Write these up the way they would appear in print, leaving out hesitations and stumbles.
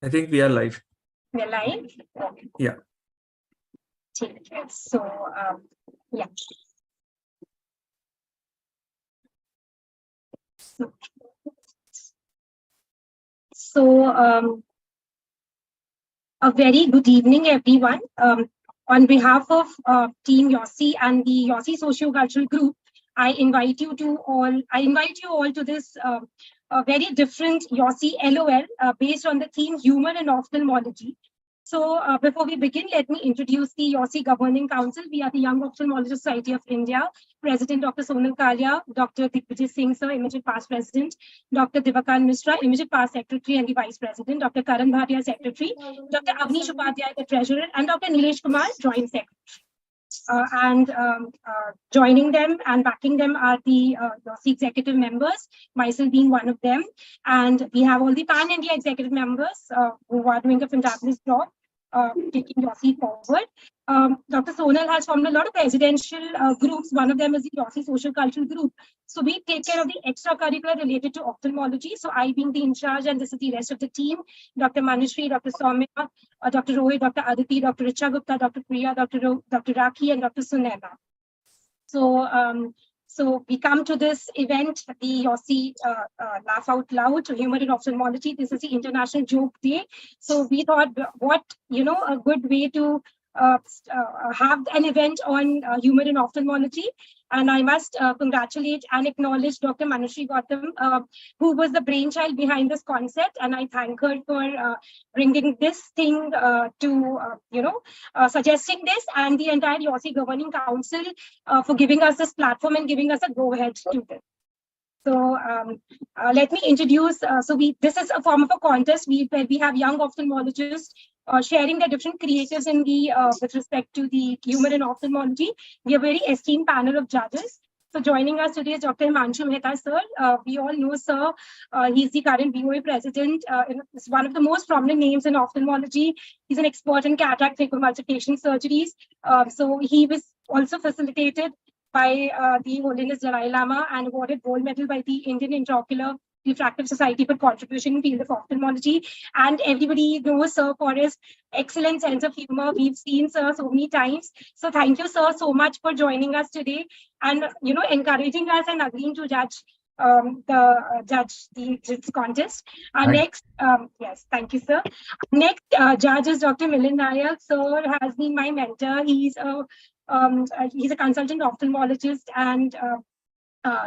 I think we are live. We're live? Okay. Yeah. So, yeah. So, a very good evening, everyone. On behalf of Team YOSI and the YOSI Socio-Cultural Group, I invite you all to this a very different YOSI LOL based on the theme humor and ophthalmology. So before we begin, let me introduce the YOSI Governing Council. We are the Young Ophthalmology Society of India, President Dr. Sonal Kalia, Dr. Digvijay Singh, Sir, Immediate Past President, Dr. Divakan Mishra, Immediate Past Secretary and the Vice President, Dr. Karan Bhatia, Secretary, Dr. Avnish Upadhyay, the Treasurer, and Dr. Nilesh Kumar, Joint Secretary. Joining them and backing them are the YOSI executive members, myself being one of them. And we have all the pan-India executive members who are doing a fantastic job taking YOSI forward. Dr. Sonal has formed a lot of residential groups. One of them is the YOSI Social Cultural Group. So we take care of the extracurricular related to ophthalmology. So I being the in charge, and this is the rest of the team, Dr. Manishri, Dr. Soumya, Dr. Rohit, Dr. Aditi, Dr. Richa Gupta, Dr. Priya, Dr. Rakhi, and Dr. Sunela. So we come to this event, the YOSI Laugh Out Loud, Humor in Ophthalmology. This is the International Joke Day. So we thought, a good way to have an event on humor in ophthalmology. And I must congratulate and acknowledge Dr. Manishri Gautam, who was the brainchild behind this concept. And I thank her for bringing this thing suggesting this, and the entire YOSI Governing Council for giving us this platform and giving us a go-ahead to this. So let me introduce, this is a form of a contest where we have young ophthalmologists sharing their different creatives in the with respect to the humor in ophthalmology. We have a very esteemed panel of judges. So joining us today is Dr. Himanshu Mehta, sir. We all know, sir, he's the current BOA president. He's one of the most prominent names in ophthalmology. He's an expert in cataract phacoemulsification surgeries. So he was also facilitated by the Holiness Dalai Lama and awarded gold medal by the Indian Intraocular Refractive Society for contribution in field of ophthalmology. And everybody knows Sir for his excellent sense of humor. We've seen Sir so many times. So thank you, Sir, so much for joining us today and encouraging us and agreeing to judge this contest. Yes, thank you, sir. Next judge is Dr. Milind Nayak. Sir has been my mentor. He's a consultant ophthalmologist and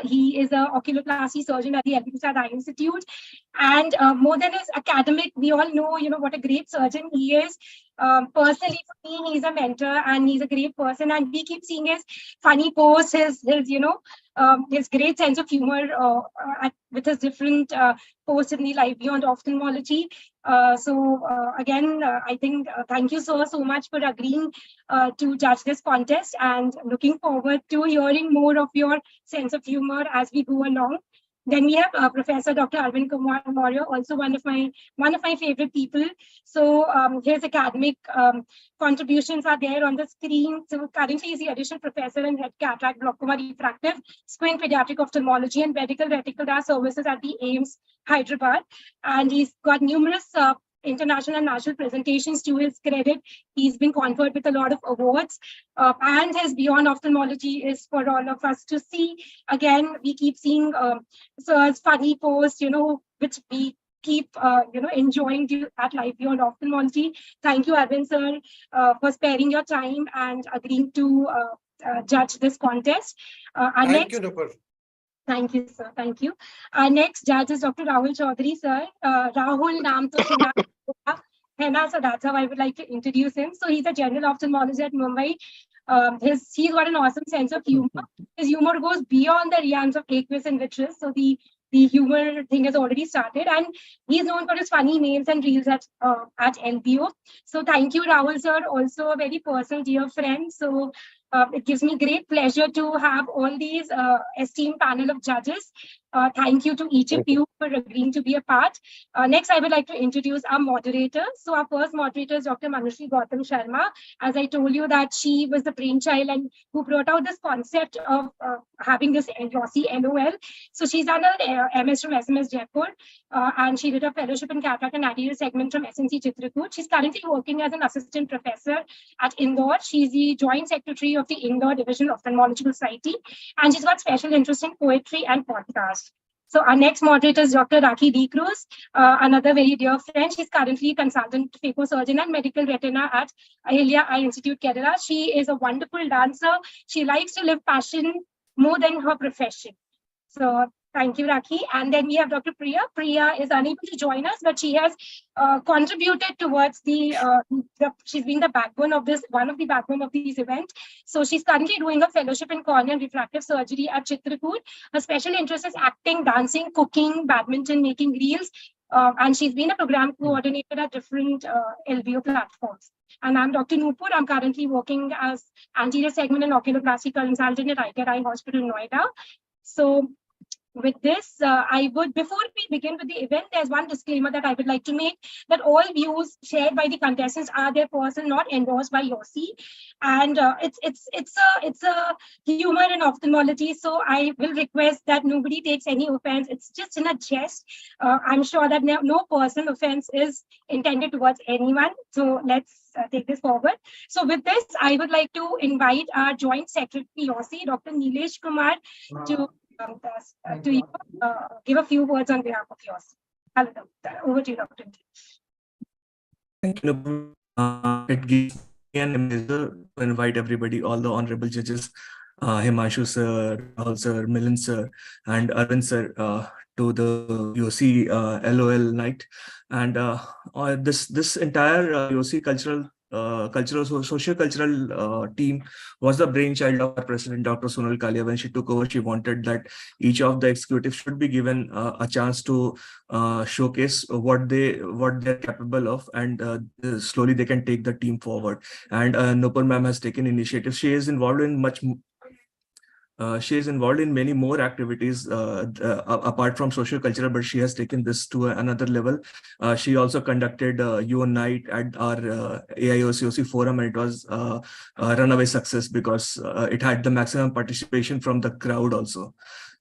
he is an oculoplasty surgeon at the LBSAT Eye Institute. And more than his academic, we all know, what a great surgeon he is. Personally, for me, he's a mentor and he's a great person. And we keep seeing his funny posts, his great sense of humor with his different posts in the Life Beyond Ophthalmology. Again, I think thank you so much for agreeing to judge this contest, and looking forward to hearing more of your sense of humor as we go along. Then we have Professor Dr. Arvind Kumar Maurya, also one of my favorite people. So his academic contributions are there on the screen. So currently he's the additional professor in head cataract, glaucoma, refractive, squint pediatric ophthalmology, and medical retinal glass services at the AIMS, Hyderabad. And he's got numerous international and national presentations to his credit. He's been conferred with a lot of awards, and his Beyond Ophthalmology is for all of us to see. Again, we keep seeing Sir's funny posts, which we keep enjoying at Life Beyond Ophthalmology. Thank you, Arvind sir, for sparing your time and agreeing to judge this contest. Thank you, Nupur. Thank you, sir. Thank you. Our next judge is Dr. Rahul Chaudhary, sir. Rahul Naam to Hena, so that's how I would like to introduce him. So he's a general ophthalmologist at Mumbai. He's got an awesome sense of humor. His humor goes beyond the realms of aqueous and vitreous. So the humor thing has already started, and he's known for his funny memes and reels at LBO. So thank you, Rahul sir. Also a very personal dear friend. So it gives me great pleasure to have all these esteemed panel of judges. Thank you to each of you for agreeing to be a part. Next, I would like to introduce our moderators. So our first moderator is Dr. Manushree Gautam Sharma. As I told you that she was the brainchild and who brought out this concept of having this YOSI LOL. So she's done an MS from SMS Jaipur, and she did a fellowship in cataract and anterior segment from SNC Chitrakoot. She's currently working as an assistant professor at Indore. She's the joint secretary of the Indore Division of Ophthalmological Society, and she's got special interest in poetry and podcast. So our next moderator is Dr. Rakhi D. Cruz, another very dear friend. She's currently consultant phacosurgeon and medical retina at Ahilya Eye Institute, Kerala. She is a wonderful dancer. She likes to live passion more than her profession. So thank you, Rakhi. And then we have Dr. Priya. Priya is unable to join us, but she has contributed towards she's been the backbone of this, one of the backbone of this event. So she's currently doing a fellowship in cornea and refractive surgery at Chitrakoot. Her special interest is acting, dancing, cooking, badminton, making reels. And she's been a program coordinator at different LBO platforms. And I'm Dr. Noopur. I'm currently working as anterior segment and oculoplasty consultant at Eye Hospital, Noida. So with this, I would, before we begin with the event, there's one disclaimer that I would like to make, that all views shared by the contestants are their personal, not endorsed by YOSI. And it's a humor in ophthalmology, so I will request that nobody takes any offense. It's just in a jest. I'm sure that no personal offense is intended towards anyone. So let's take this forward. So with this, I would like to invite our Joint Secretary YOSI, Dr. Nilesh Kumar, to give a few words on behalf of yours. Over to you, Dr. Thank you. It gives me an pleasure to invite everybody, all the honorable judges, Himanshu sir, Rahul sir, Milind sir, and Arvind sir, to the YOSI LOL night. And this entire YOSI socio-cultural team was the brainchild of our president, Dr. Sonal Kalia. When she took over, she wanted that each of the executives should be given a chance to showcase what they're capable of, and slowly they can take the team forward. And Nupur ma'am has taken initiative. She is involved in many more activities apart from social cultural, but she has taken this to another level. She also conducted UO night at our AIOCOC forum, and it was a runaway success because it had the maximum participation from the crowd also.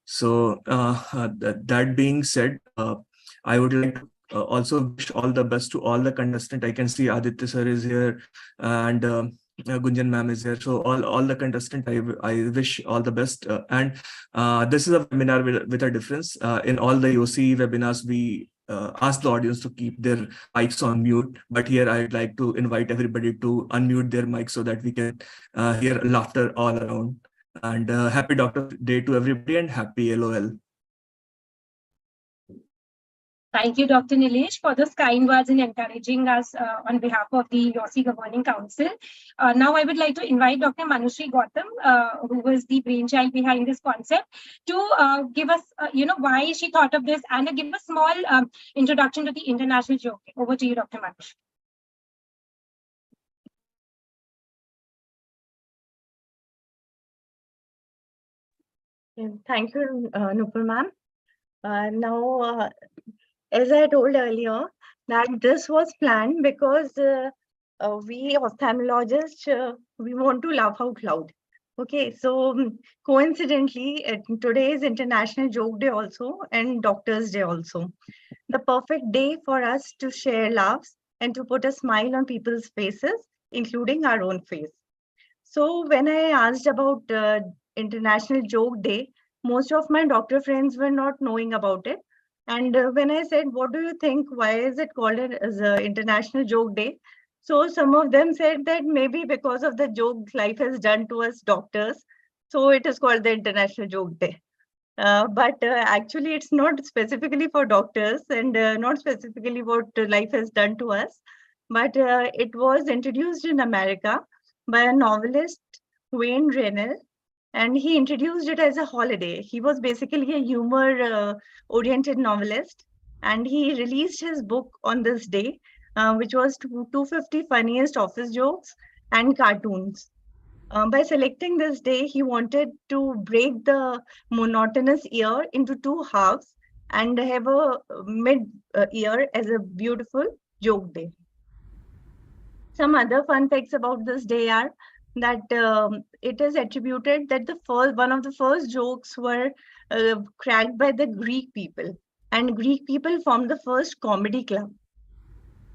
So that being said, I would like to also wish all the best to all the contestants. I can see Aditya sir is here, and Gunjan ma'am is here. So all the contestants, I wish all the best. And this is a webinar with a difference. In all the YOSI webinars, we ask the audience to keep their mics on mute. But here I'd like to invite everybody to unmute their mics so that we can hear laughter all around. And happy Doctor Day to everybody, and happy LOL. Thank you, Dr. Nilesh, for those kind words and encouraging us on behalf of the YOSI Governing Council. Now I would like to invite Dr. Manushree Gautam, who was the brainchild behind this concept, to give us, why she thought of this and give a small introduction to the international joke. Over to you, Dr. Manushree. Thank you, Nupur ma'am. Now, as I told earlier, that this was planned because we ophthalmologists, we want to laugh out loud. Okay, so coincidentally, today is International Joke Day also and Doctors Day also. The perfect day for us to share laughs and to put a smile on people's faces, including our own face. So when I asked about International Joke Day, most of my doctor friends were not knowing about it. And when I said, what do you think? Why is it called as International Joke Day? So some of them said that maybe because of the jokes life has done to us doctors, so it is called the International Joke Day. But actually, it's not specifically for doctors and not specifically what life has done to us. But it was introduced in America by a novelist, Wayne Rennell, and he introduced it as a holiday. He was basically a humor-oriented novelist, and he released his book on this day, which was 250 funniest office jokes and cartoons. By selecting this day, he wanted to break the monotonous year into two halves and have a mid-year as a beautiful joke day. Some other fun facts about this day are that it is attributed that one of the first jokes were cracked by the Greek people, and Greek people formed the first comedy club.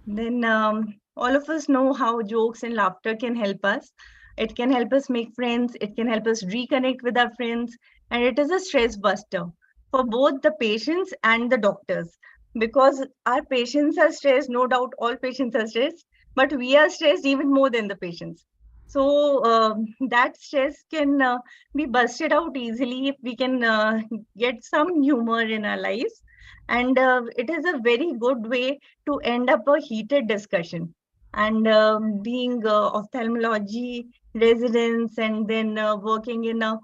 Then all of us know how jokes and laughter can help us. It can help us make friends, it can help us reconnect with our friends, and it is a stress buster for both the patients and the doctors. Because our patients are stressed, no doubt all patients are stressed, but we are stressed even more than the patients. So that stress can be busted out easily if we can get some humor in our lives. And it is a very good way to end up a heated discussion. And being ophthalmology residents and then working in a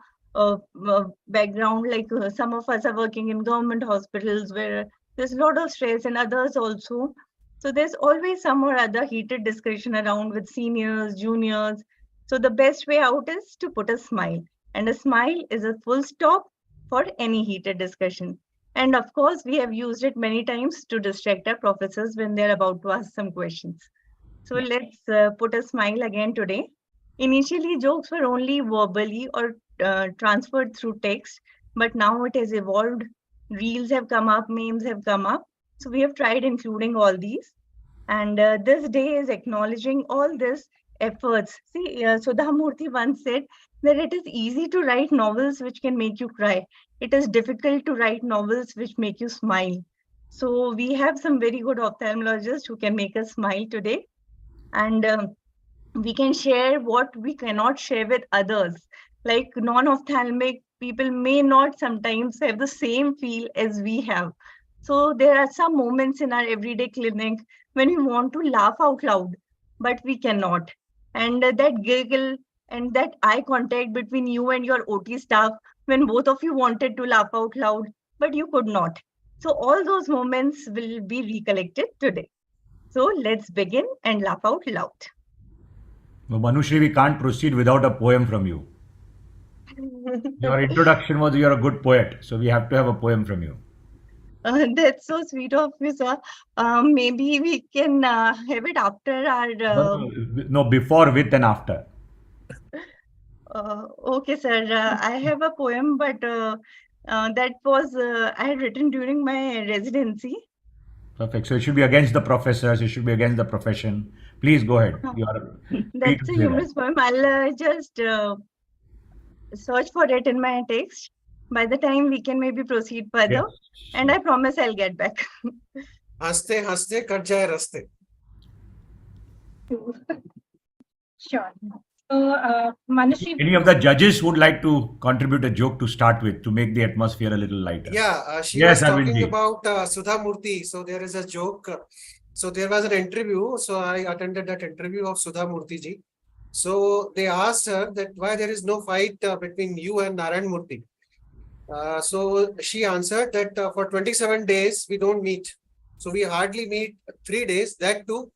background like some of us are working in government hospitals where there's a lot of stress, and others also. So there's always some or other heated discussion around with seniors, juniors. So the best way out is to put a smile, and a smile is a full stop for any heated discussion. And of course, we have used it many times to distract our professors when they're about to ask some questions. So let's put a smile again today. Initially, jokes were only verbally or transferred through text, but now it has evolved. Reels have come up, memes have come up. So we have tried including all these. And this day is acknowledging all these efforts. See, Sudha Murthy once said that it is easy to write novels which can make you cry. It is difficult to write novels which make you smile. So we have some very good ophthalmologists who can make us smile today. And we can share what we cannot share with others. Like non-ophthalmic people may not sometimes have the same feel as we have. So there are some moments in our everyday clinic when we want to laugh out loud, but we cannot. And that giggle and that eye contact between you and your OT staff when both of you wanted to laugh out loud, but you could not. So all those moments will be recollected today. So let's begin and laugh out loud. No, Manushri, we can't proceed without a poem from you. Your introduction was you're a good poet, so we have to have a poem from you. That's so sweet of you, sir. Maybe we can have it after our. No, before, with, and after. Okay, sir. I have a poem, but that was I had written during my residency. Perfect. So it should be against the professors, it should be against the profession. Please go ahead. You are free That's to a say that. humorous poem. I'll just search for it in my text. By the time we can maybe proceed further, Yes. and I promise I'll get back. हंसते हंसते cut जाए रास्ते. Sure. So, Manushree, Any of the judges would like to contribute a joke to start with to make the atmosphere a little lighter? Yeah, she Yes, was talking Arvindji. about Sudha Murthy. So there is a joke. So there was an interview. So I attended that interview of Sudha Murthy ji. So they asked her that why there is no fight between you and Narayan Murthy. So she answered that for 27 days we don't meet. So we hardly meet 3 days, that too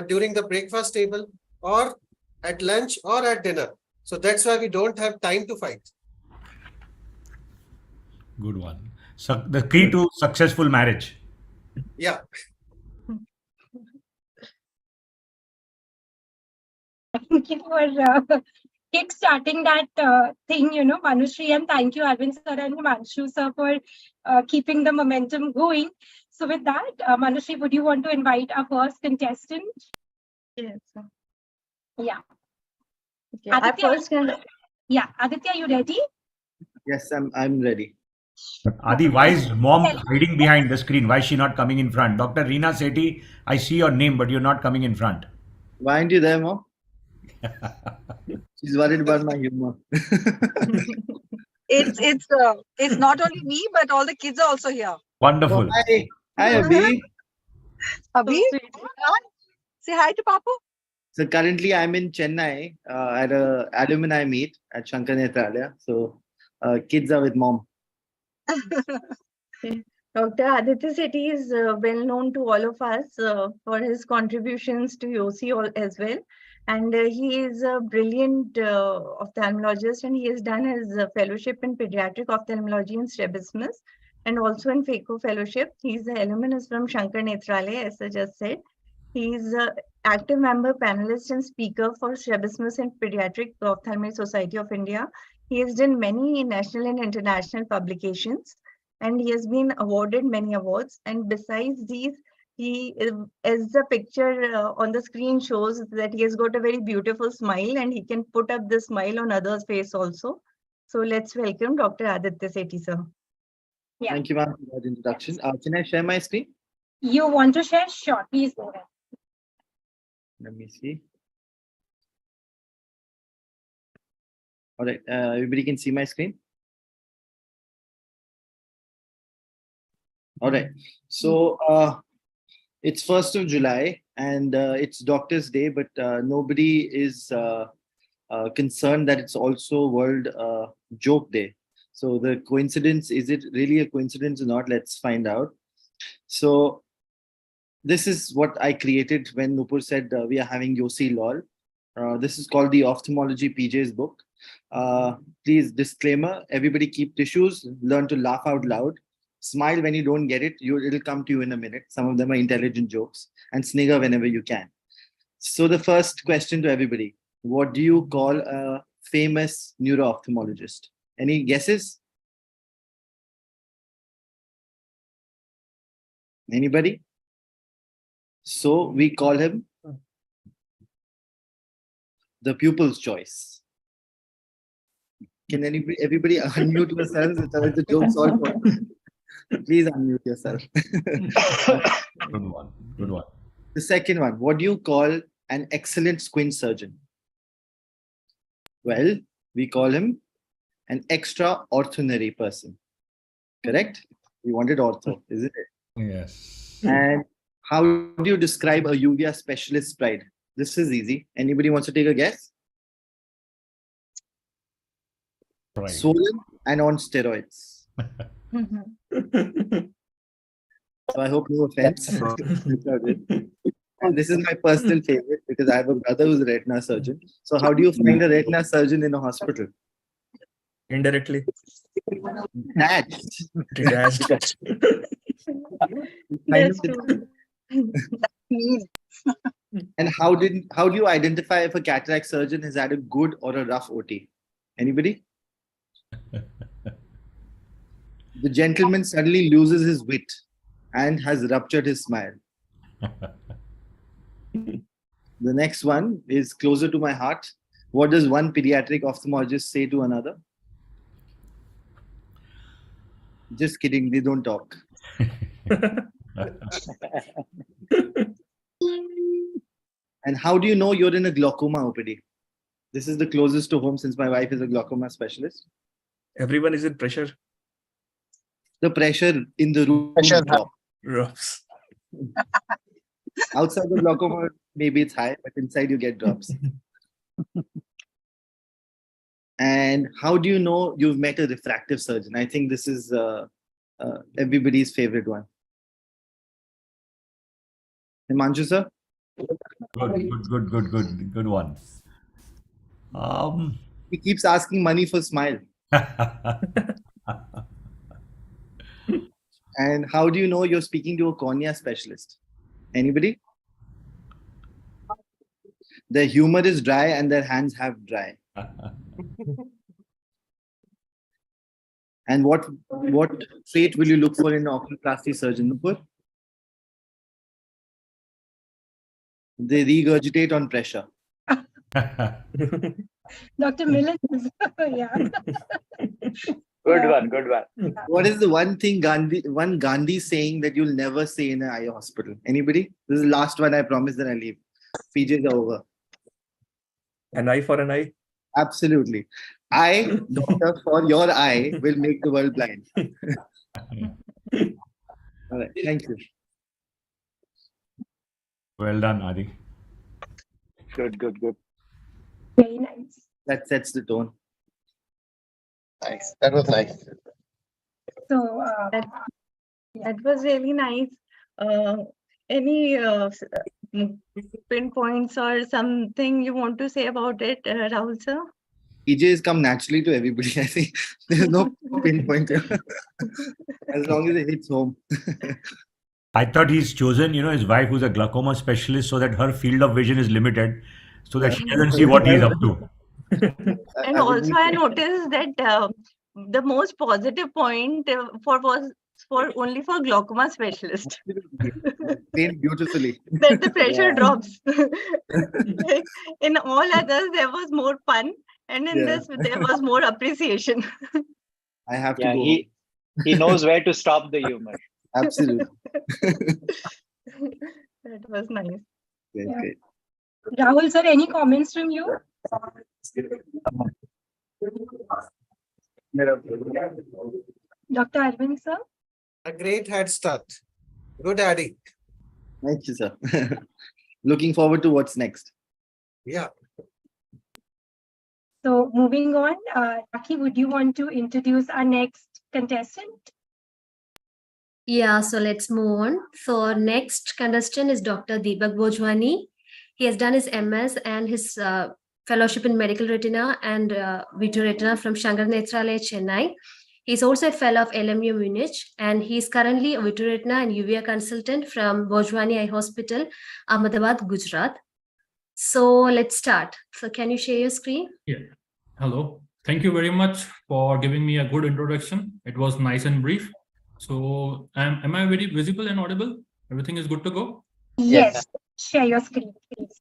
during the breakfast table or at lunch or at dinner. So that's why we don't have time to fight. Good one. So the key to successful marriage. Yeah. thank you for kick-starting that thing, Manushree, and thank you, Arvind sir and Himanshu sir, for keeping the momentum going. So with that, Manushree, would you want to invite our first contestant? Yes. Yeah. Okay. Our Aditya, first yeah, Aditya, you ready? Yes, I'm ready. Adi, why is mom hiding behind the screen? Why is she not coming in front? Dr. Reena Sethi, I see your name, but you're not coming in front. Why aren't you there, Mom? She's worried about my humor. It's not only me, but all the kids are also here. Wonderful. Oh, hi, Abhi. Abhi, say hi to Papu. So currently I'm in Chennai at a alumni meet at Shankar Nethralaya. So kids are with Mom. Dr. Aditya Sethi is well known to all of us for his contributions to YOSI as well. And he is a brilliant ophthalmologist, and he has done his fellowship in pediatric ophthalmology and strabismus, and also in FACO fellowship. He's an alumnus from Shankar Nethralaya, as I just said. He's an active member, panelist, and speaker for strabismus and Pediatric Ophthalmic Society of India. He has done many national and international publications, and he has been awarded many awards. And besides these, he, as the picture on the screen shows, that he has got a very beautiful smile, and he can put up the smile on others' face also. So let's welcome Dr. Aditya Sethi, sir. Yeah. Thank you, ma'am, for that introduction. Can I share my screen? You want to share? Sure, please go ahead. Let me see. All right, everybody can see my screen. All right, so it's 1st of July and it's Doctor's Day, but nobody is concerned that it's also World Joke Day. So the coincidence, is it really a coincidence or not? Let's find out. So this is what I created when Nupur said we are having YOSI LOL. This is called the Ophthalmology PJ's book. Please, disclaimer, everybody keep tissues, learn to laugh out loud. Smile when you don't get it, it'll come to you in a minute. Some of them are intelligent jokes, and snigger whenever you can. So the first question to everybody, what do you call a famous neuro-ophthalmologist? Any guesses? Anybody? So we call him the pupil's choice. Can everybody unmute yourselves and tell us the jokes all for? Please unmute yourself. Good one. Good one. The second one, what do you call an excellent squint surgeon? Well, we call him an extraordinary person. Correct? We wanted ortho, isn't it? Yes. And how do you describe a uvea specialist pride? This is easy. Anybody wants to take a guess? Right. Swollen and on steroids. So I hope no offense. And this is my personal favorite because I have a brother who's a retina surgeon. So how do you find a retina surgeon in a hospital? Indirectly. Detached. Detached. That's true. And how do you identify if a cataract surgeon has had a good or a rough OT? Anybody? The gentleman suddenly loses his wit and has ruptured his smile. The next one is closer to my heart. What does one pediatric ophthalmologist say to another? Just kidding, they don't talk. And how do you know you're in a glaucoma OPD? This is the closest to home since my wife is a glaucoma specialist. Everyone is in pressure. The pressure in the room drops. Drops. Outside the glaucoma, maybe it's high, but inside you get drops. And how do you know you've met a refractive surgeon? I think this is everybody's favorite one. Himanshu sir? Good one. He keeps asking money for smile. And how do you know you're speaking to a cornea specialist? Anybody? Their humor is dry and their hands have dry. And what trait will you look for in an oculoplasty surgeon, Nupur? They regurgitate on pressure. Dr. Millen, yeah. Good one. What is the one thing Gandhi saying that you'll never say in an eye hospital? Anybody? This is the last one, I promise, then I leave. PJs are over. An eye for an eye. Absolutely. I, doctor, for your eye will make the world blind. All right, thank you. Well done, Adi. Good. Very nice. That sets the tone. Nice. That was nice. So, That was really nice. Any pinpoints or something you want to say about it, Rahul sir? EJs come naturally to everybody. I think there's no pinpoint as long as it hits home. I thought he's chosen, his wife who's a glaucoma specialist so that her field of vision is limited so that she doesn't see what he's up to. And I would also need I to- noticed that the most positive point was for only for glaucoma specialist paint beautifully. that the pressure Yeah. drops. Like, in all others there was more fun, and in Yeah. this there was more appreciation. I have to Yeah, go. he knows where to stop the humor. Absolutely. That was nice. Great, Yeah. great. Rahul sir, any comments from you? Dr. Arvind sir? A great head start. Good adding. Thank you, sir. Looking forward to what's next. Yeah. So moving on, Rakhi, would you want to introduce our next contestant? Yeah, so let's move on. So our next contestant is Dr. Deepak Bhojwani. He has done his MS and his fellowship in medical retina and video retina from Shankar Nethralaya, Chennai. He's also a fellow of LMU Munich, and he's currently a video retina and UVA consultant from Bhojwani Eye Hospital, Ahmedabad, Gujarat. So let's start. So can you share your screen? Yeah. Hello. Thank you very much for giving me a good introduction. It was nice and brief. So am I very visible and audible? Everything is good to go? Yes. Share your screen, please.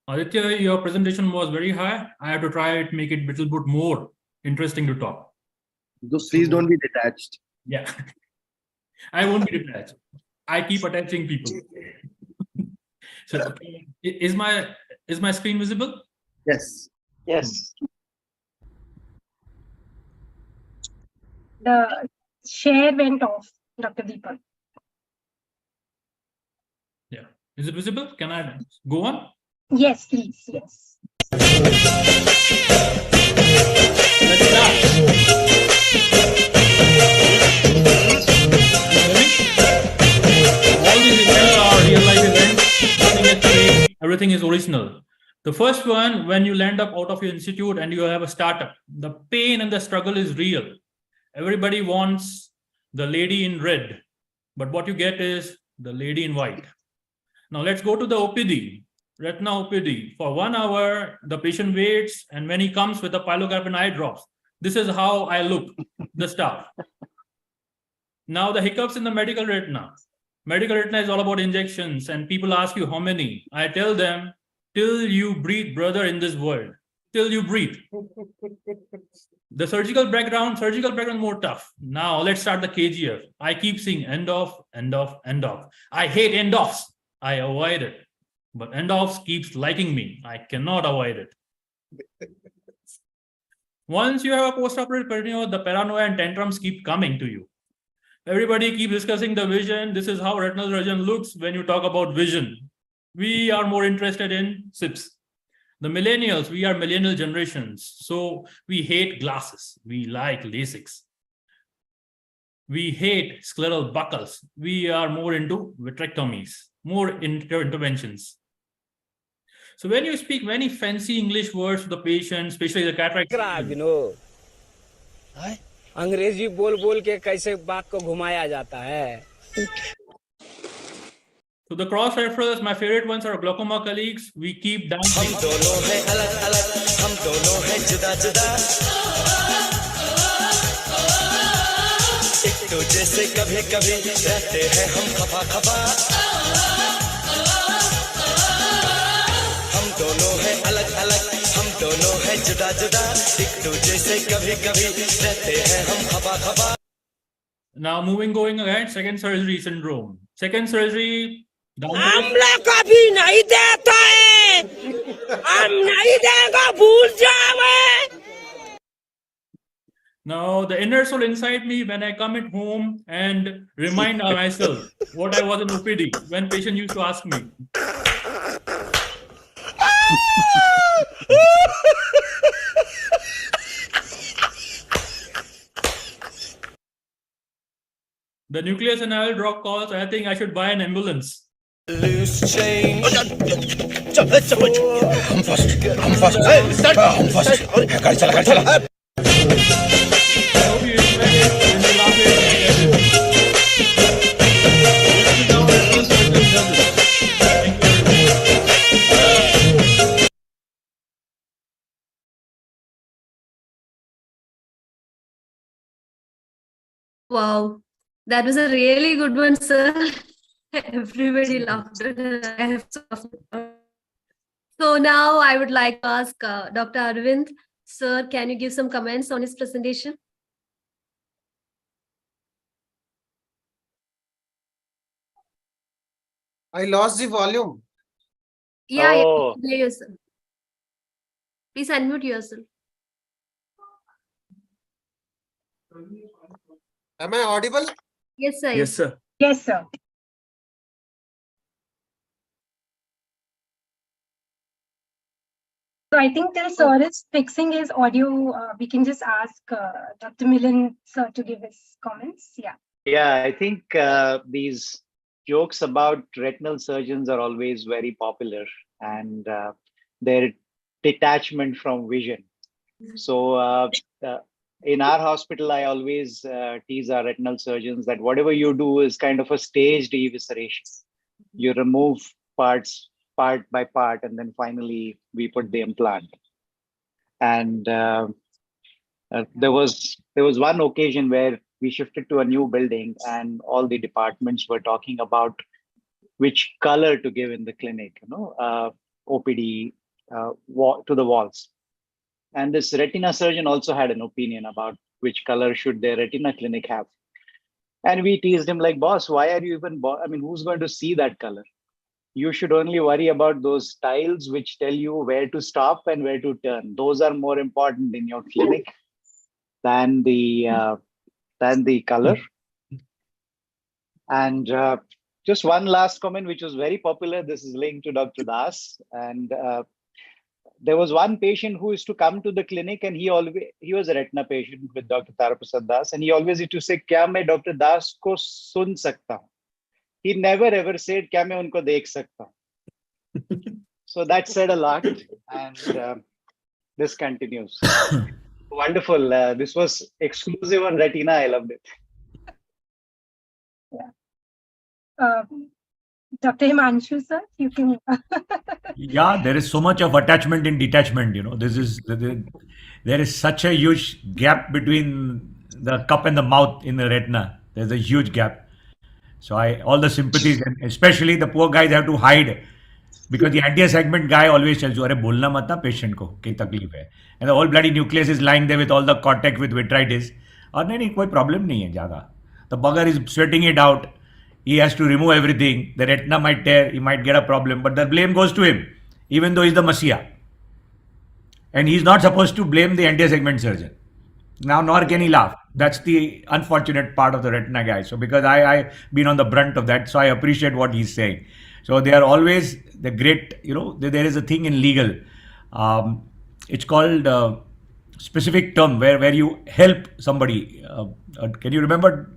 Aditya, your presentation was very high. I have to try to make it a little bit more interesting to talk. Please don't be detached. Yeah. I won't be detached. I keep attaching people. So is my screen visible? Yes. Yes. The share went off, Dr. Deepak. Yeah. Is it visible? Can I go on? Yes, please. Yes. Let's start. All these events are real life events. Nothing is fake. Everything is original. The first one, when you land up out of your institute and you have a startup, the pain and the struggle is real. Everybody wants the lady in red, but what you get is the lady in white. Now let's go to the OPD, retina OPD. For 1 hour, the patient waits, and when he comes with a pilocarpine eye drops, this is how I look, the staff. Now the hiccups in the medical retina. Medical retina is all about injections, and people ask you how many. I tell them, till you breathe, brother, in this world, till you breathe. The surgical background more tough. Now let's start the KGF. I keep seeing end off. I hate end offs. I avoid it. But end offs keeps liking me. I cannot avoid it. Once you have a postoperative peritoneal, the paranoia and tantrums keep coming to you. Everybody keep discussing the vision. This is how retinal surgeon looks when you talk about vision. We are more interested in SIPs. The millennials, we are millennial generations. So we hate glasses. We like LASIKs. We hate scleral buckles. We are more into vitrectomies, more interventions. So when you speak many fancy English words to the patient, especially the cataract, अंग्रेजी बोल बोल के कैसे बात को घुमाया जाता है. So the cross referrals, my favorite ones are glaucoma colleagues. We keep dancing. हम दोनों हैं अलग अलग, हम दोनों हैं जुदा जुदा. एक दूसरे से कभी कभी रहते हैं हम खफा खफा. हम दोनों हैं अलग अलग, हम दोनों हैं जुदा जुदा. एक दूसरे से कभी कभी रहते हैं हम खफा खफा. Now going ahead, second surgery syndrome. Second surgery. हमला कभी नहीं देता है, हम नहीं देगा, भूल जावे. Now the inner soul inside me, when I come at home and remind myself what I was in OPD when patient used to ask me. The nucleus and I will drop calls. I think I should buy an ambulance. Loose change. हम first हम first गाड़ी चला I hope you enjoyed it. When you laugh it, this is our retinal surgeon judges. Thank you very much. Wow, that was a really good one, sir. Everybody laughed. I have so now I would like to ask Dr. Arvind, sir, can you give some comments on his presentation? I lost the volume. Yeah, yeah, Oh. play yourself. Please unmute yourself. Am I audible? Yes, sir. Yes, sir. Yes, sir. So I think till sir is fixing his audio, we can just ask Dr. Milan sir to give his comments. Yeah. Yeah, I think these jokes about retinal surgeons are always very popular, and their detachment from vision. So in our hospital, I always tease our retinal surgeons that whatever you do is kind of a staged evisceration. You remove parts part by part, and then finally we put the implant. And there was one occasion where we shifted to a new building, and all the departments were talking about which color to give in the clinic, OPD to the walls. And this retina surgeon also had an opinion about which color should their retina clinic have. And we teased him like, boss, why are you even, who's going to see that color? You should only worry about those tiles which tell you where to stop and where to turn. Those are more important in your clinic than the color. And just one last comment, which was very popular. This is linked to Dr. Das. And there was one patient who used to come to the clinic, and he was a retina patient with Dr. Taraprasad Das, and he always used to say, "Kya main Dr. Das ko sun sakta hu?" He never ever said, "Kya main unko dekh sakta hu?" So that said a lot, and this continues. Wonderful. This was exclusive on Retina. I loved it. Yeah. Dr. Himanshu, sir, you can. Yeah, there is so much of attachment and detachment. There is such a huge gap between the cup and the mouth in the retina. There's a huge gap. So all the sympathies, and especially the poor guys have to hide because the anti-segment guy always tells you, "Arey bolna mat na patient ko ki takleef hai," and the whole bloody nucleus is lying there with all the cortex with vitritis. और नहीं कोई problem नहीं है ज़्यादा. The bugger is sweating it out. He has to remove everything. The retina might tear. He might get a problem, but the blame goes to him, even though he's the messiah. And he's not supposed to blame the anti-segment surgeon. Now, nor can he laugh. That's the unfortunate part of the retina guy. So, because I've been on the brunt of that, so I appreciate what he's saying. So, they are always the great, there is a thing in legal. It's called specific term where you help somebody. Can you remember?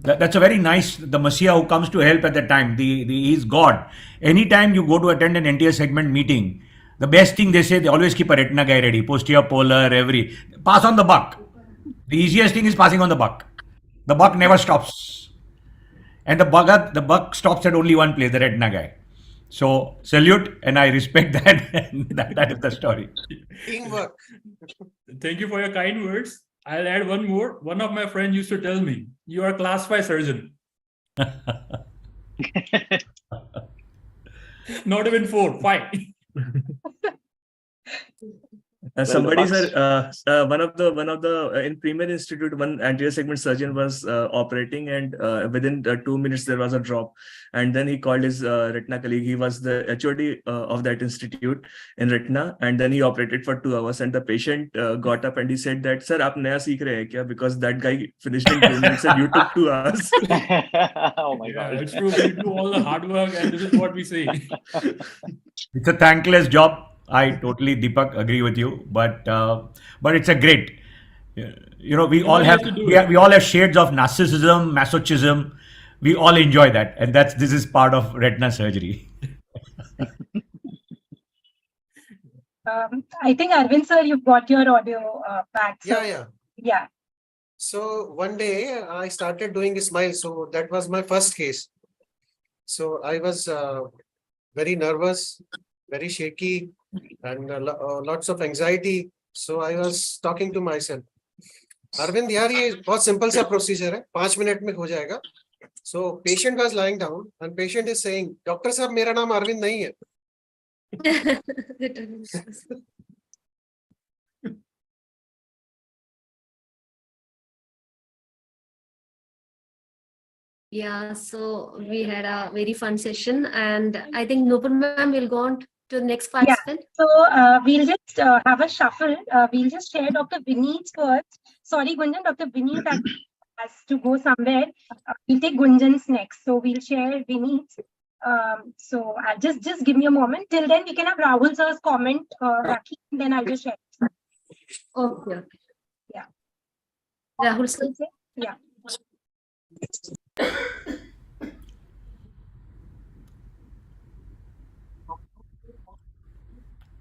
That's a very nice, the Messiah who comes to help at the time. He's God. Anytime you go to attend an NTS segment meeting, the best thing they say, they always keep a retina guy ready, posterior, polar, pass on the buck. The easiest thing is passing on the buck. The buck never stops. And the buck stops at only one place, the retina guy. So salute, and I respect that. that is the story. Teamwork. Thank you for your kind words. I'll add one more. One of my friends used to tell me, "You are a class 5 surgeon." Not even 4, 5. Somebody said one of the in Premier Institute, one anterior segment surgeon was operating, and within 2 minutes there was a drop, and then he called his retina colleague. He was the HOD of that institute in retina, and then he operated for 2 hours, and the patient got up and he said that, "Sir, aap naya seekh rahe hai kya? Because that guy finished in 2 minutes and you took 2 hours." Oh my God. It's true. We do all the hard work, and this is what we say. It's a thankless job. I totally, Deepak, agree with you, but it's a great. We all have shades of narcissism, masochism. we all enjoy that, and this is part of retina surgery. I think Arvind sir, you've got your audio back. So, Yeah. So one day I started doing a smile. So that was my first case. So I was very nervous, very shaky, and lots of anxiety. So I was talking to myself. Arvind, यार ये बहुत simple सा procedure है, 5 minute में हो जाएगा. So patient was lying down and patient is saying, "Doctor साहब, मेरा नाम अरविंद नहीं है." Yeah, so we had a very fun session, and I think Nupur ma'am will go on to the next participant. So we'll just have a shuffle. We'll just share Dr. Vineet first. Sorry, Gunjan, Dr. Vineet has to go somewhere. We'll take Gunjan's next. So we'll share Vineet. So just give me a moment. Till then, we can have Rahul sir's comment, Rakhi, and then I'll just share. Okay. Yeah. Rahul sir. Yeah.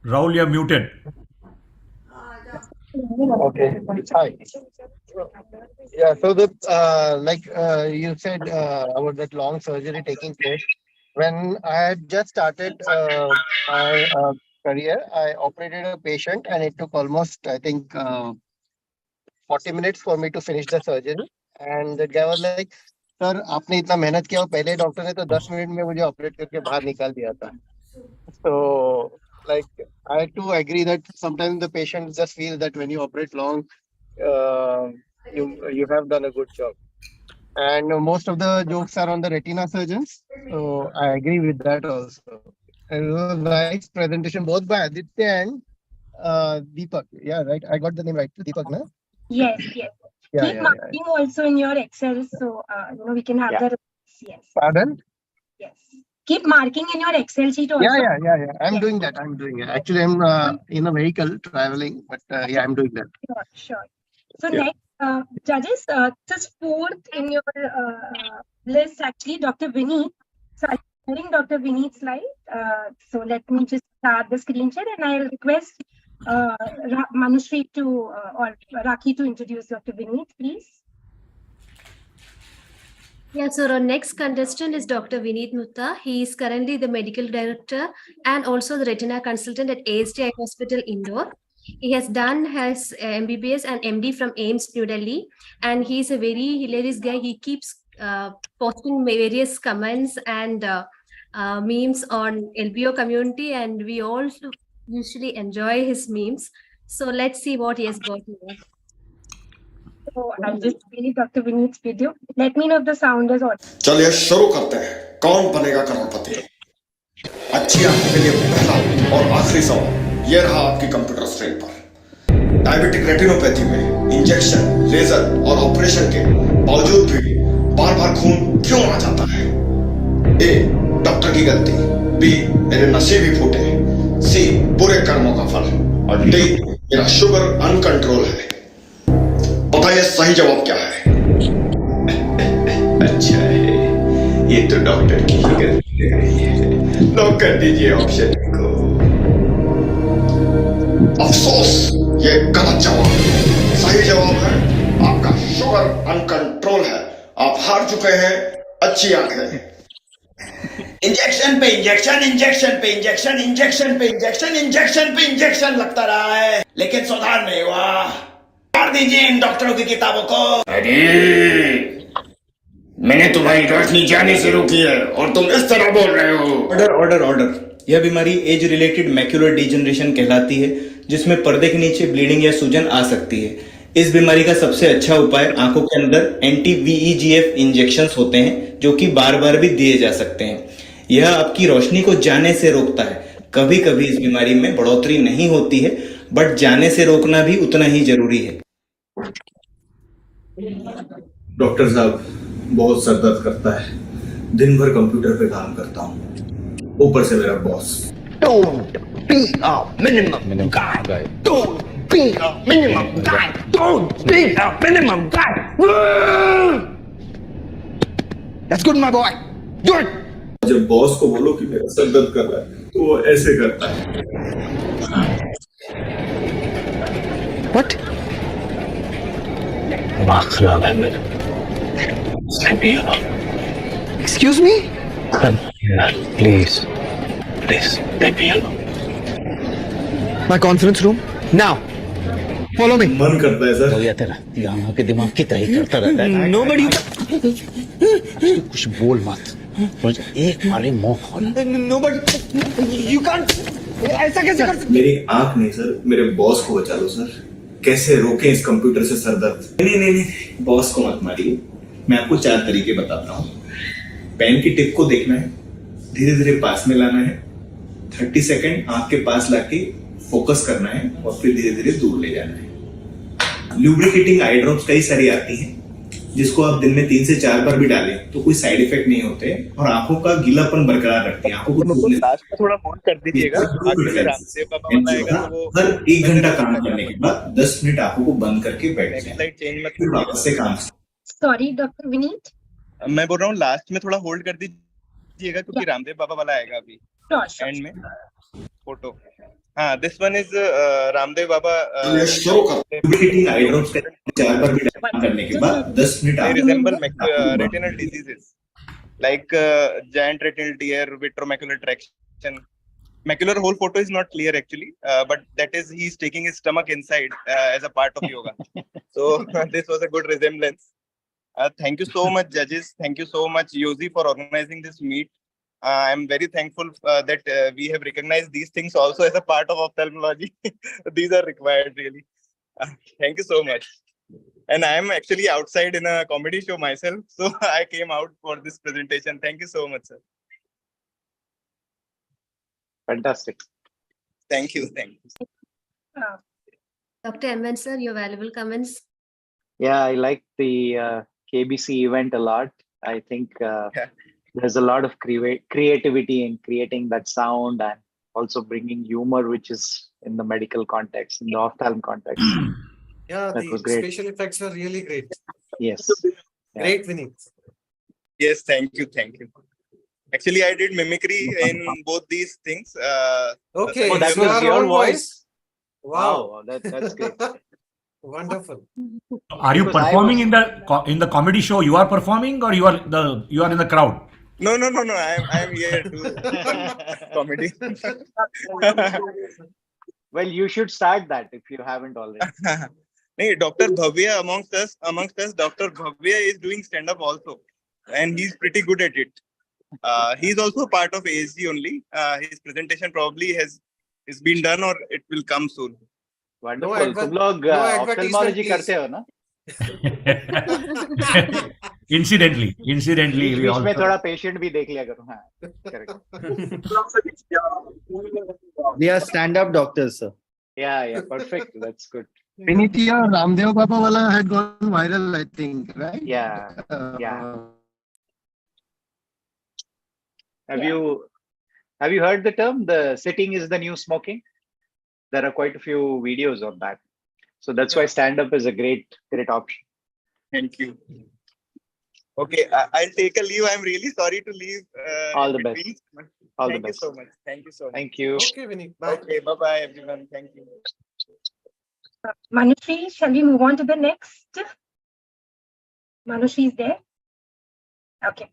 Rahul, you're muted. Okay. Hi. Yeah. So like you said about that long surgery taking place. When I had just started my career, I operated a patient, and it took almost, I think, 40 minutes for me to finish the surgery. And the guy was like, "Sir, आपने इतना मेहनत किया, पहले doctor ने तो 10 minute में मुझे operate करके बाहर निकाल दिया था." So, like, I too agree that sometimes the patients just feel that when you operate long, you have done a good job. And most of the jokes are on the retina surgeons. So I agree with that also. And it was a nice presentation both by Aditya and Deepak. Yeah, right. I got the name right. Deepak, na? Yes. Yeah, Keep marking also in your Excel, so we can have the yes. Pardon? Yes. Keep marking in your Excel sheet also. Yeah. I'm doing that. Actually, I'm in a vehicle traveling, but yeah, I'm doing that. Sure. So next, judges, just fourth in your list, actually, Dr. Vineet. So I'm sharing Dr. Vineet's slide. So let me just start the screen share, and I'll request Manushree or Rakhi to introduce Dr. Vineet, please. Yeah, so our next contestant is Dr. Vineet Mutta. He is currently the medical director and also the retina consultant at ASTI Hospital, Indore. He has done his MBBS and MD from AIMS, New Delhi, and he's a very hilarious guy. He keeps posting various comments and memes on LBO community, and we all usually enjoy his memes. So let's see what he has got here. So I'll just play Dr. Vineet's video. Let me know if the sound is on. चलिए शुरू करते हैं। कौन बनेगा करोड़पति? अच्छी आंखों के लिए पहला और आखिरी सवाल ये रहा आपकी कंप्यूटर स्क्रीन पर। डायबिटिक रेटिनोपैथी में इंजेक्शन, लेजर और ऑपरेशन के बावजूद भी बार-बार खून क्यों आ जाता है? ए, डॉक्टर की गलती। बी, मेरे नशे भी फूटे। सी, बुरे कर्मों का फल। और डी, मेरा शुगर अनकंट्रोल है। बताइए सही जवाब क्या है? अच्छा है, ये तो डॉक्टर की ही गलती लग रही है। लॉक कर दीजिए ऑप्शन को। अफसोस, ये गलत जवाब है। सही जवाब है आपका शुगर अनकंट्रोल है। आप हार चुके हैं अच्छी आंखें। इंजेक्शन पे इंजेक्शन, इंजेक्शन पे इंजेक्शन, इंजेक्शन पे इंजेक्शन, इंजेक्शन पे इंजेक्शन लगता रहा है, लेकिन सुधार नहीं हुआ। मार दीजिए इन डॉक्टरों की किताबों को। अरे मैंने तुम्हारी रोशनी जाने से रोकी है और तुम इस तरह बोल रहे हो। ऑर्डर। यह बीमारी एज रिलेटेड मैक्यूलर डिजनरेशन कहलाती है, जिसमें पर्दे के नीचे ब्लीडिंग या सूजन आ सकती है। इस बीमारी का सबसे अच्छा उपाय आंखों के अंदर एंटी-VEGF इंजेक्शंस होते हैं, जो कि बार-बार भी दिए जा सकते हैं। यह आपकी रोशनी को जाने से रोकता है। कभी कभी इस बीमारी में बढ़ोतरी नहीं होती है, बट जाने से रोकना भी उतना ही जरूरी है। डॉक्टर साहब, बहुत सर दर्द करता है। दिन भर कंप्यूटर पे काम करता हूँ, ऊपर से मेरा boss. Don't be a minimum guy. Don't be a minimum guy. Don't be a minimum guy. That's good, my boy. Do it. जब बॉस को बोलो कि मेरा सर दर्द कर रहा है तो वो ऐसे करता है. What? दिमाग खराब है मेरा. Let me alone. Excuse me? Come here, please. Please, let me alone. My conference room now. Follow me. मन करता है सर. हो गया तेरा. यहाँ के दिमाग की तरह करता रहता है. Nobody. कुछ बोल मत. मुझे एक मारे मुंह खोल. Nobody. You can't. ऐसा कैसे कर सकते? मेरी आंख नहीं सर, मेरे बॉस को बचा लो सर. कैसे रोके इस कंप्यूटर से सर दर्द? नहीं, बॉस को मत मारिए. मैं आपको 4 तरीके बताता हूँ. पेन की टिप को देखना है, धीरे धीरे पास में लाना है, 30 सेकंड आंख के पास लाके फोकस करना है और फिर धीरे धीरे दूर ले जाना है. लुब्रिकेटिंग आई ड्रॉप्स कई सारी आती हैं जिसको आप दिन में 3 से 4 बार भी डालें तो कोई साइड इफेक्ट नहीं होते और आंखों का गीलापन बरकरार रखती है. आंखों को लास्ट में थोड़ा मोड कर दीजिएगा. रामदेव बाबा वाला आएगा तो वो हर 1 घंटा काम करने के बाद 10 मिनट आंखों को बंद करके बैठ जाए. स्लाइड चेंज मत फिर वापस से काम. Sorry, Dr. Vineet. मैं बोल रहा हूँ लास्ट में थोड़ा होल्ड कर दीजिएगा क्योंकि रामदेव बाबा वाला आएगा अभी एंड में फोटो. हाँ, this one is Ramdev Baba. Lubricating eye drops 4 बार भी करने के बाद 10 minute they resemble retinal diseases like giant retinal tear, vitreomacular traction. Macular whole photo is not clear actually, but that is he's taking his stomach inside as a part of yoga. So this was a good resemblance. Thank you so much, judges. Thank you so much, YOSI, for organizing this meet. I'm very thankful that we have recognized these things also as a part of ophthalmology. These are required really. Thank you so much. And I am actually outside in a comedy show myself, so I came out for this presentation. Thank you so much, sir. Fantastic. Thank you. Dr. Emman, sir, your valuable comments. Yeah, I like the KBC event a lot. I think there's a lot of creativity in creating that sound and also bringing humor, which is in the medical context, in the ophthalm context. Yeah, That was the great. special effects were really great. Yes. Great, Vineet. Yes, thank you. Actually, I did mimicry in both these things. Okay, Oh, that so was your own voice? Wow, That's great. wonderful. Are you Because I performing was- in the comedy show? You are performing, or you are in the crowd? No. I am here to comedy. Well, you should start that if you haven't already. Hey, Dr. Bhavya amongst us, Dr. Bhavya is doing stand-up also, and he's pretty good at it. He's also part of ASG only. His presentation probably has been done or it will come soon. Wonderful. तुम लोग ophthalmology करते हो ना? Incidentally, we बीच में also. थोड़ा patient भी देख लिया करो. हाँ, correct. We are stand-up doctors, sir. Yeah, perfect. That's good. Vineet, your Ramdev Baba wala had gone viral, I think, right? Yeah. Have you heard the term? The sitting is the new smoking. There are quite a few videos of that. So that's why stand-up is a great option. Thank you. Okay, I'll take a leave. I'm really sorry to leave. All the in best. between. All the Thank you best. so much. Thank you so much. Thank you. Okay, Vineet. Bye. Okay, bye-bye everyone. Thank you. Manushree, shall we move on to the next? Manushree is there? Okay.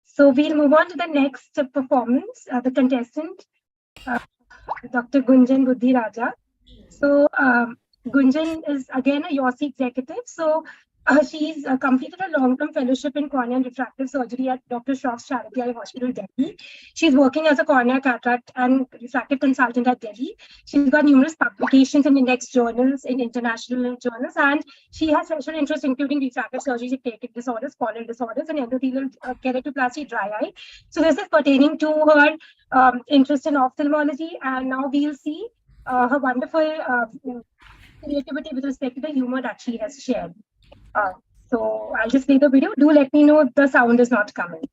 So we'll move on to the next performance, the contestant, Dr. Gunjan Buddhi Raja. So Gunjan is again a YOSI executive. So she's completed a long-term fellowship in cornea and refractive surgery at Dr. Shroff's Charity Eye Hospital, Delhi. She's working as a cornea, cataract and refractive consultant at Delhi. She's got numerous publications in index journals, in international journals, and she has special interests including refractive surgery, phakic disorders, corneal disorders, and endothelial keratoplasty, dry eye. So this is pertaining to her interest in ophthalmology, and now we'll see her wonderful creativity with respect to the humor that she has shared. So I'll just play the video. Do let me know if the sound is not coming.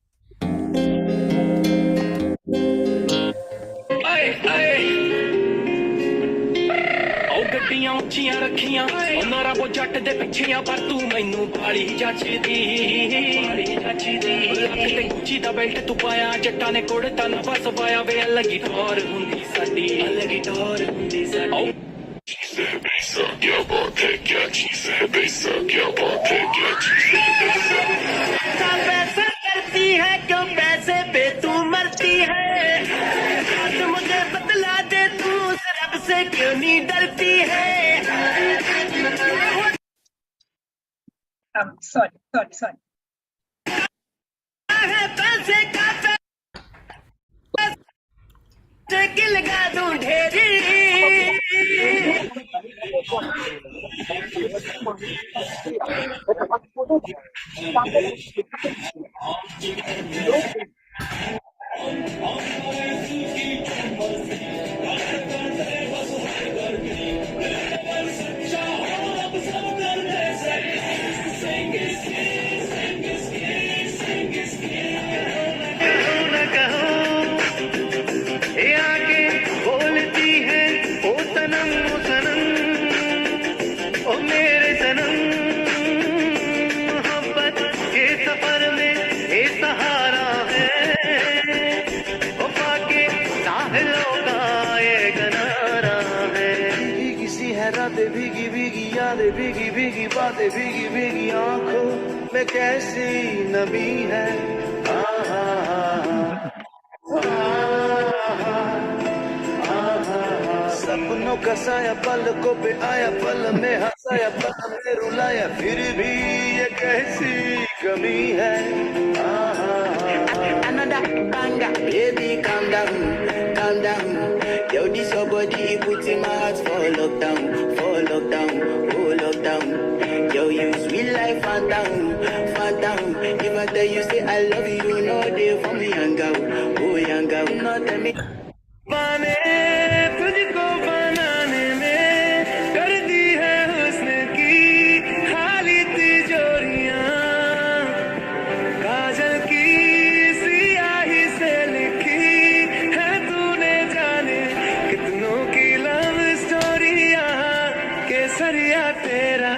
ਗੱਡੀਆਂ ਉੱਚੀਆਂ ਰੱਖੀਆਂ ਉਹਨਾਂ ਰੱਬੋ ਜੱਟ ਦੇ ਪਿੱਛੀਆਂ ਪਰ ਤੂੰ ਮੈਨੂੰ ਬਾਲੀ ਜੱਚਦੀ Sorry. भीगी भीगी यादें भीगी भीगी बातें भीगी भीगी आंखों में कैसी नमी है सपनों का साया पलकों पे आया पल में हंसाया पल में रुलाया फिर भी ये कैसी कमी है Another banger, baby, calm down, calm down. Yo, this your body putting my heart for lockdown, oh lockdown. Yo, you sweet life, phantom, phantom. If I tell you say I love you, no day for me, young girl, oh young girl. No tell me. बने तुझको बनाने में कर दी है हुस्न की खाली तिजोरियां काजल की सियाही से लिखी है तूने जाने कितनों की लव स्टोरियां केसरिया तेरा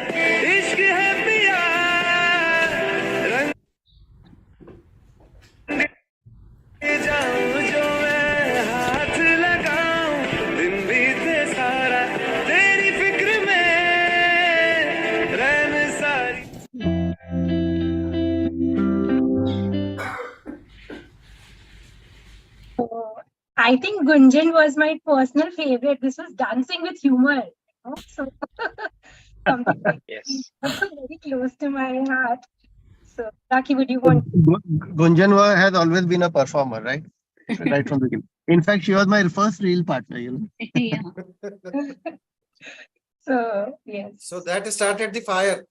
इश्क है पिया रंग जाऊं जो मैं हाथ लगाऊं दिन बीते सारा तेरी फिक्र में रहने सारी I think Gunjan was my personal favorite. This was dancing with humor. So something like Yes. also very close to my heart. So, Raki, would you want? Gunjanwa has always been a performer, right? Right from the beginning. In fact, she was my first real partner, Yeah. So yes. So that started the fire.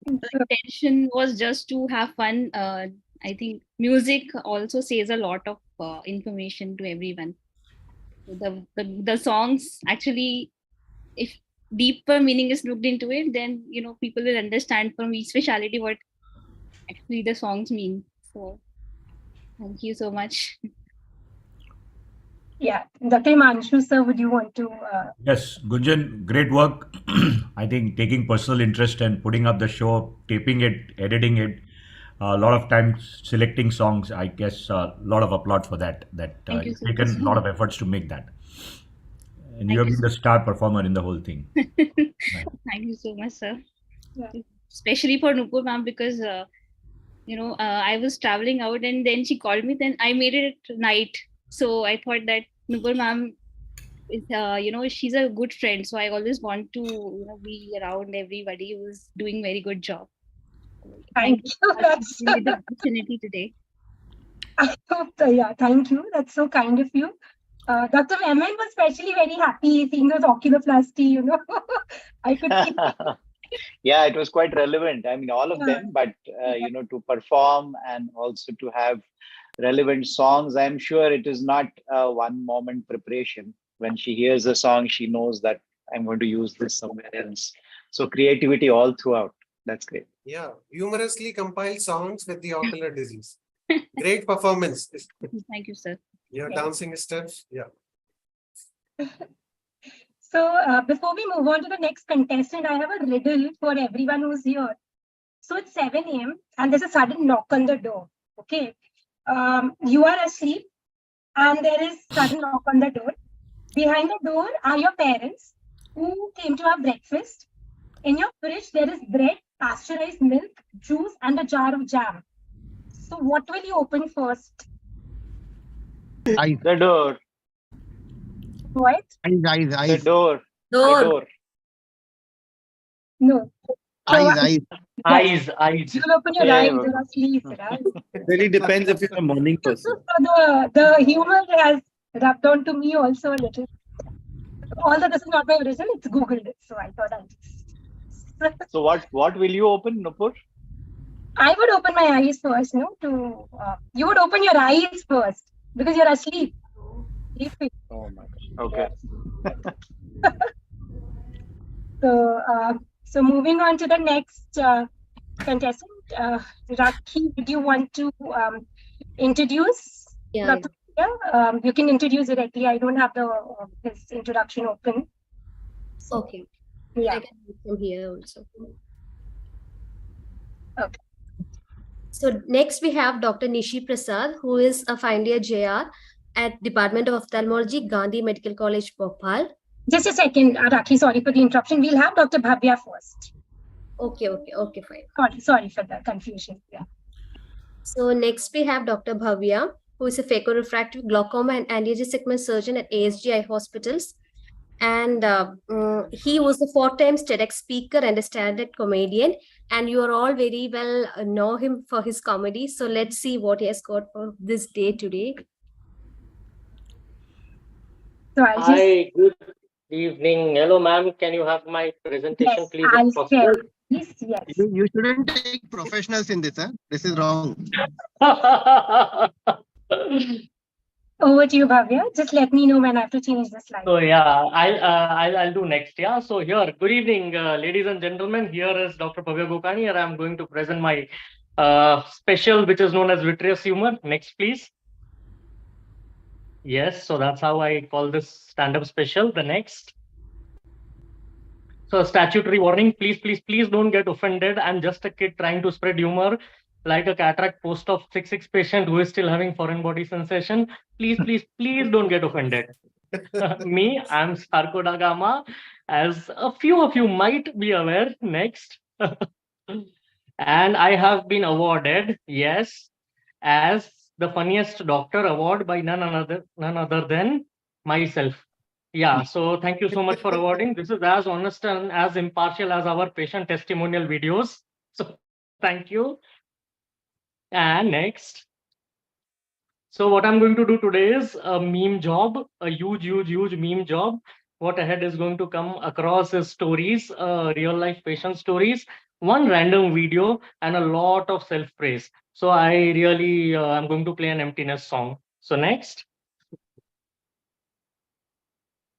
Intention was just to have fun. I think music also says a lot of information to everyone. The songs actually, if deeper meaning is looked into it, then people will understand from each speciality what actually the songs mean. So thank you so much. Yeah, Dr. Himanshu sir, would you want to? Yes, Gunjan, great work. I think taking personal interest and putting up the show, taping it, editing it, a lot of times selecting songs. I guess a lot of applaud for that. Thank you You've so taken much. a lot of efforts to make that, and Thank you have you been the star performer in the whole thing. Thank you so much, sir. Yeah. Especially for Nupur ma'am, because I was traveling out and then she called me. Then I made it at night, so I thought that Nupur ma'am is, she's a good friend. So I always want to, be around everybody who's doing very good job. Thank you. for giving me the opportunity today. I hope so, yeah, thank you. That's so kind of you. Dr. Mehman was especially very happy seeing those oculoplasty, I could see. Yeah, it was quite relevant. I mean, all of them, but to perform and also to have relevant songs, I'm sure it is not a one moment preparation. When she hears a song, she knows that I'm going to use this somewhere else. So creativity all throughout. That's great. Yeah, humorously compiled songs with the ocular disease. Great performance. Thank you, sir. Your dancing steps, yeah. So before we move on to the next contestant, I have a riddle for everyone who's here. So it's 7 a.m. and there's a sudden knock on the door. Okay. You are asleep and there is sudden knock on the door. Behind the door are your parents who came to have breakfast. In your fridge, there is bread, pasteurized milk, juice, and a jar of jam. So what will you open first? Eyes. The door. What? Eyes. The door. The door. No. Eyes. Eyes. You will open your Yeah, eyes, yeah. you're asleep, right? It really depends if you're a morning person. So the humor has rubbed on to me also a little. Although this is not my original, it's Googled it. So I thought I'll just. So what will you open, Nupur? I would open my eyes first, no? You would open your eyes first because you're asleep. Sleeping. Oh my God. Okay. So moving on to the next contestant, Rakhi, did you want to introduce? Yeah. Dr. Priya? You can introduce directly. I don't have his introduction open. Okay. Yeah. I can do from here also. Okay. So next we have Dr. Nishi Prasad, who is a final year JR at Department of Ophthalmology, Gandhi Medical College, Bhopal. Just a second, Rakhi, sorry for the interruption. We'll have Dr. Bhavya first. Okay, fine. Sorry for the confusion. Yeah. So next we have Dr. Bhavya, who is a phaco-refractive glaucoma and anterior segment surgeon at ASG Eye Hospitals. And he was a 4-time TEDx speaker and a stand-up comedian. And you are all very well know him for his comedy. So let's see what he has got for this day today. So Hi, good evening. Hello, ma'am. Can you have my presentation, yes, please, if possible? Yes, yes. You shouldn't take professionals in this, huh? This is wrong. Over to you, Bhavya. Just let me know when I have to change the slide. So yeah, I'll do next. Yeah. So here, good evening, ladies and gentlemen. Here is Dr. Bhavya Gokani, and I'm going to present my special, which is known as vitreous humor. Next, please. Yes. So that's how I call this stand-up special. The next. So statutory warning, please don't get offended. I'm just a kid trying to spread humor like a cataract post-op 6/6 patient who is still having foreign body sensation. Please don't get offended. Me, I'm Sarko da Gama, as a few of you might be aware. Next. And I have been awarded, yes, as the funniest doctor award by none other than myself. Yeah, so thank you so much for awarding. This is as honest and as impartial as our patient testimonial videos. So thank you. And next. So what I'm going to do today is a meme job, a huge meme job. What ahead is going to come across is stories, real life patient stories, one random video, and a lot of self-praise. So I really, I'm going to play an emptiness song. So next.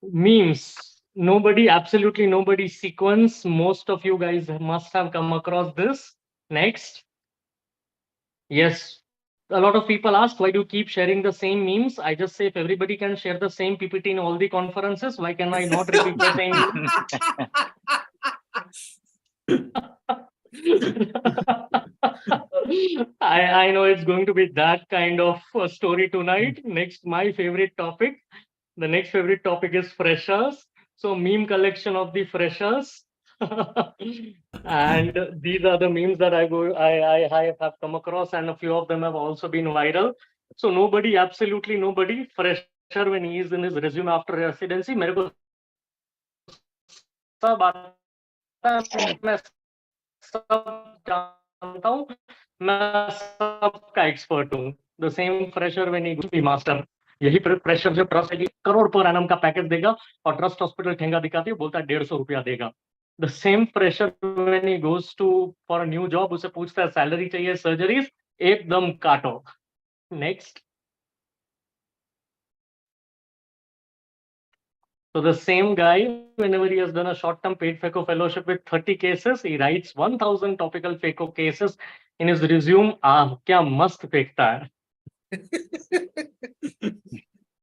Memes. Absolutely nobody sequence. Most of you guys must have come across this. Next. Yes. A lot of people ask, why do you keep sharing the same memes? I just say, if everybody can share the same PPT in all the conferences, why can I not repeat the same meme? I know it's going to be that kind of story tonight. Next, my favorite topic. The next favorite topic is freshers. So meme collection of the freshers. And these are the memes that I have come across, and a few of them have also been viral. So nobody, absolutely nobody, fresher when he is in his resume after residency, मेरे को सब आता है, मैं सब जानता हूँ, मैं सबका एक्सपर्ट हूँ. The same fresher when he goes to be master. यही प्रेशर जो ट्रस्ट है करोड़ पर एनम का पैकेज देगा और ट्रस्ट हॉस्पिटल ठेंगा दिखाती है, बोलता है 150 रुपया देगा. The same pressure when he goes to for a new job, उसे पूछता है सैलरी चाहिए, सर्जरीज एकदम काटो. Next. So the same guy, whenever he has done a short-term paid phaco fellowship with 30 cases, he writes 1000 topical phaco cases in his resume. क्या मस्त फेंकता है.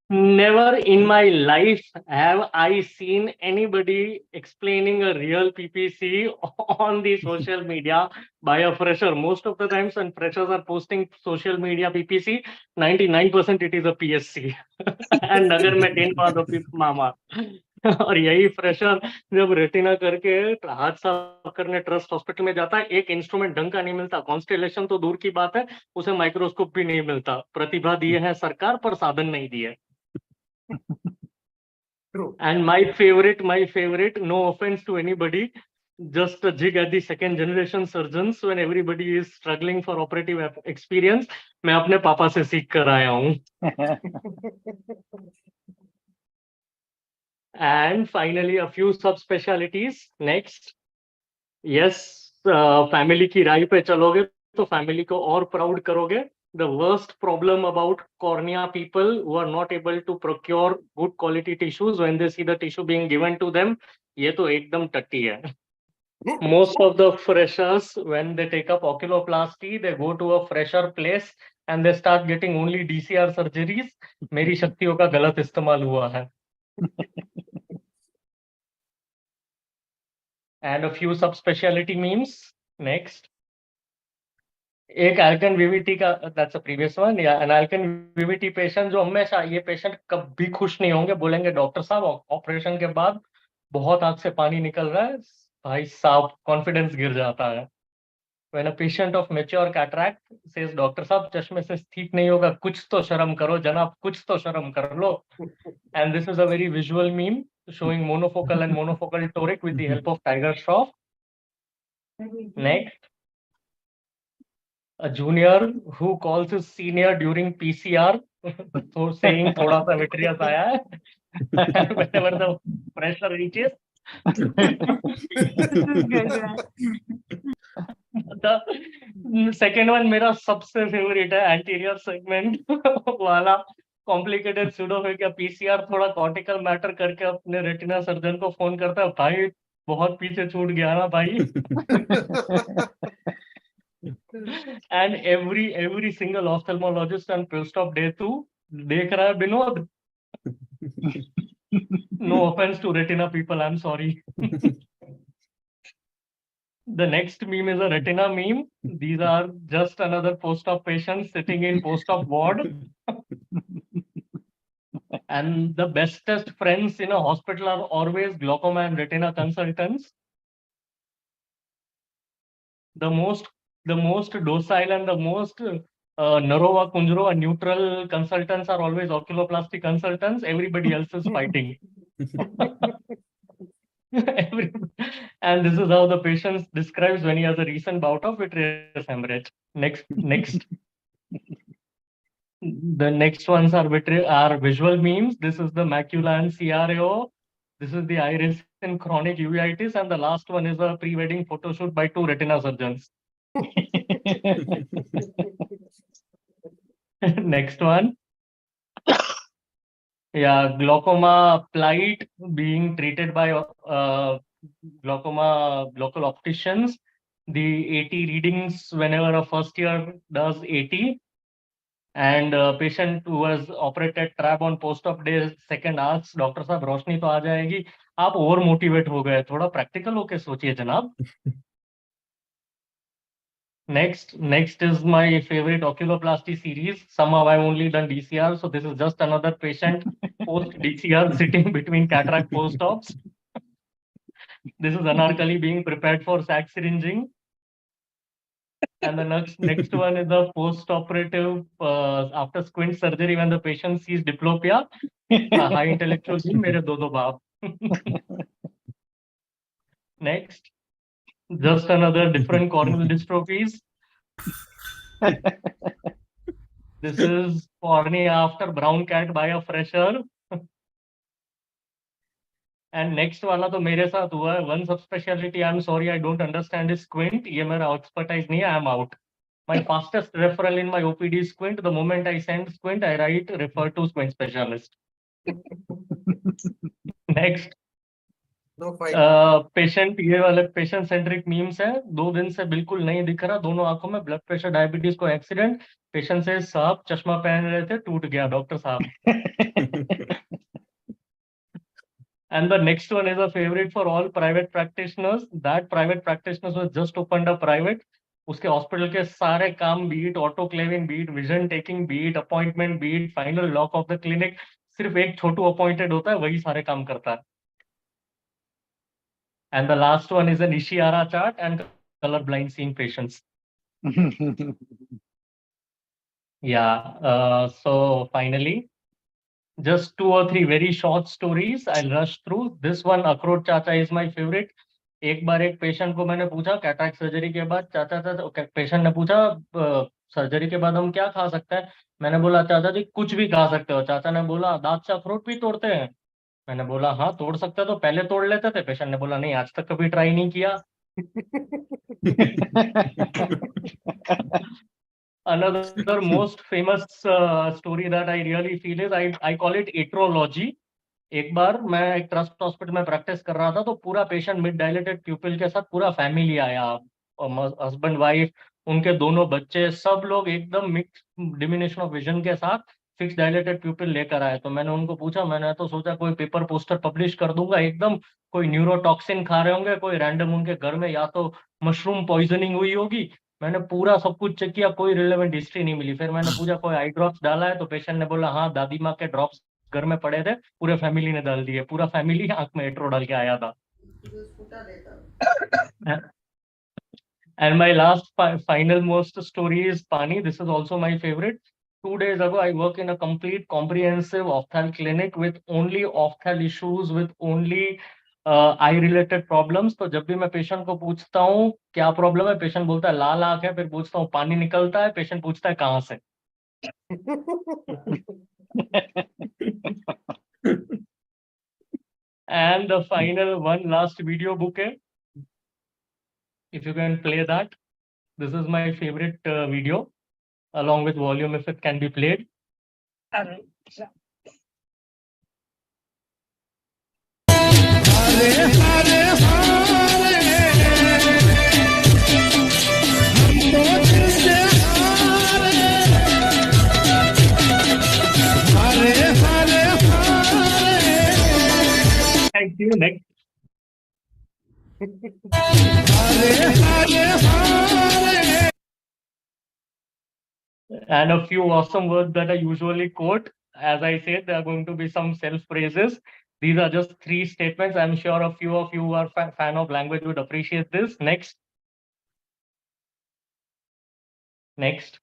Never in my life have I seen anybody explaining a real PPC on the social media by a fresher. Most of the times when freshers are posting social media PPC, 99% it is a PSC. And अगर मैं 10 पास होती मामा और यही fresher जब retina करके हाथ साफ करने ट्रस्ट हॉस्पिटल में जाता है, एक इंस्ट्रूमेंट ढंग का नहीं मिलता, कॉन्स्टेलेशन तो दूर की बात है, उसे माइक्रोस्कोप भी नहीं मिलता। प्रतिभा दिए है सरकार पर साधन नहीं दिए। True. And my favorite, no offense to anybody, just a jig at the second generation surgeons when everybody is struggling for operative experience. मैं अपने पापा से सीख कर आया हूँ। And finally, a few subspecialties. Next, yes, family की राय पे चलोगे तो family को और proud करोगे. The worst problem about cornea people who are not able to procure good quality tissues when they see the tissue being given to them, ये तो एकदम टट्टी है. Most of the freshers, when they take up oculoplasty, they go to a fresher place and they start getting only DCR surgeries. मेरी शक्तियों का गलत इस्तेमाल हुआ है. And a few subspecialty memes. Next. एक Alcan VVT का, that's a previous one, yeah, an Alcan VVT patient जो हमेशा, ये patient कभी खुश नहीं होंगे, बोलेंगे डॉक्टर साहब ऑपरेशन के बाद बहुत आंख से पानी निकल रहा है, भाई साहब कॉन्फिडेंस गिर जाता है. When a patient of mature cataract says doctor साहब चश्मे से ठीक नहीं होगा, कुछ तो शर्म करो जनाब, कुछ तो शर्म कर लो. And this is a very visual meme showing monofocal and monofocal toric with the help of tiger shroff. Next, a junior who calls his senior during PCR, so saying thoda sa vitreous aaya hai. Whenever the pressure reaches. The second one मेरा सबसे favourite है, anterior segment वाला complicated pseudophakia PCR थोड़ा cortical matter करके अपने retina surgeon को phone करता है, भाई बहुत पीछे छूट गया ना भाई. And every single ophthalmologist on post-op day 2 देख रहा है Vinod. No offense to retina people, I'm sorry. The next meme is a retina meme. These are just another post-op patients sitting in post-op ward. And the bestest friends in a hospital are always glaucoma and retina consultants. The most docile and the most Narova Kunjro and neutral consultants are always oculoplasty consultants. Everybody else is fighting. And this is how the patient describes when he has a recent bout of vitreous hemorrhage. Next. The next ones are visual memes. This is the macula and CRAO. This is the iris in chronic uveitis, and the last one is a pre-wedding photo shoot by 2 retina surgeons. Next one. Yeah, glaucoma plight being treated by glaucoma local opticians. The AT readings whenever a first year does AT. And a patient who was operated trap on post-op day second asks, doctor साहब रोशनी तो आ जाएगी, आप और motivate हो गए, थोड़ा practical होके सोचिए जनाब. Next is my favorite oculoplasty series. Somehow I've only done DCR, so this is just another patient post DCR sitting between cataract post-ops. This is anarkali being prepared for sac syringing. And the next one is the post-operative after squint surgery when the patient sees diplopia. High intellectual thing, mere do baap. Next, just another different corneal dystrophies. This is cornea after brown cat by a fresher. And next वाला तो मेरे साथ हुआ है. One subspecialty, I'm sorry, I don't understand is squint. ये मेरा expertise नहीं है, I'm out. My fastest referral in my OPD is squint. The moment I send squint, I write refer to squint specialist. Next. No fight. Patient ये वाले patient centric memes है. 2 दिन से बिल्कुल नहीं दिख रहा, दोनों आंखों में ब्लड प्रेशर डायबिटीज को एक्सीडेंट. Patient says, "साहब चश्मा पहन रहे थे, टूट गया डॉक्टर साहब." And the next one is a favorite for all private practitioners. That private practitioners was just opened a private. उसके हॉस्पिटल के सारे काम, be it autoclaving, be it vision taking, be it appointment, be it final lock of the clinic, सिर्फ एक छोटू appointed होता है, वही सारे काम करता है. And the last one is an Ishihara chart and colorblind seeing patients. Yeah. So finally, just 2 or 3 very short stories. I'll rush through. This one, Akhroat Chacha, is my favorite. एक बार एक patient को मैंने पूछा cataract surgery के बाद, चाचा patient ने पूछा सर्जरी के बाद हम क्या खा सकते हैं. मैंने बोला चाचा जी कुछ भी खा सकते हो. चाचा ने बोला दांत से अखरोट भी तोड़ते हैं. मैंने बोला हाँ तोड़ सकते हो, तो पहले तोड़ लेते थे. पेशेंट ने बोला नहीं आज तक कभी ट्राई नहीं किया. Another most famous story that I really feel is I call it atrology. एक बार मैं एक ट्रस्ट हॉस्पिटल में प्रैक्टिस कर रहा था, तो पूरा पेशेंट मिड डायलेटेड प्यूपिल के साथ पूरा फैमिली आया, हस्बैंड वाइफ, उनके दोनों बच्चे, सब लोग एकदम मिक्स डिमिनिशन ऑफ विजन के साथ फिक्स डायलेटेड प्यूपिल लेकर आए. तो मैंने उनको पूछा, मैंने तो सोचा कोई पेपर पोस्टर पब्लिश कर दूंगा, एकदम कोई न्यूरोटॉक्सिन खा रहे होंगे, कोई रैंडम उनके घर में या तो मशरूम पॉइजनिंग हुई होगी. मैंने पूरा सब कुछ चेक किया, कोई रिलेवेंट हिस्ट्री नहीं मिली. फिर मैंने पूछा कोई आई ड्रॉप्स डाला है, तो पेशेंट ने बोला हाँ दादी माँ के ड्रॉप्स घर में पड़े थे, पूरे फैमिली ने डाल दिए. पूरा फैमिली आंख में एट्रो डाल के आया था. And my last final most story is Pani. This is also my favorite. 2 days ago, I work in a complete comprehensive ophthal clinic with only ophthal issues, with only eye related problems. तो जब भी मैं patient को पूछता हूँ क्या problem है, patient बोलता है लाल आंख है. फिर पूछता हूँ पानी निकलता है, पेशेंट पूछता है कहाँ से. And the final one last video bouquet. If you can play that. This is my favorite video, along with volume if it can be played. Thank you. Next. And a few awesome words that I usually quote. As I said, there are going to be some self-praises. These are just 3 statements. I'm sure a few of you who are fan of language would appreciate this. Next. Next.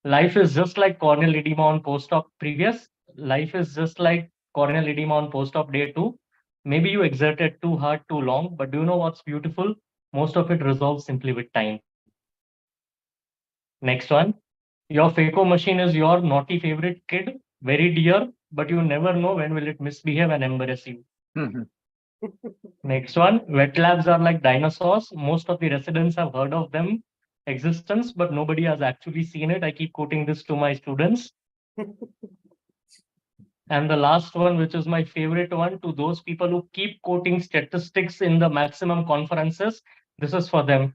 Life is just like corneal edema on post-op previous. Life is just like corneal edema on post-op day 2. Maybe you exerted too hard, too long, but do you know what's beautiful? Most of it resolves simply with time. Next one. Your phaco machine is your naughty favorite kid, very dear, but you never know when will it misbehave and embarrass you. Next one. Wet labs are like dinosaurs. Most of the residents have heard of them existence, but nobody has actually seen it. I keep quoting this to my students. And the last one, which is my favorite one, to those people who keep quoting statistics in the maximum conferences, this is for them.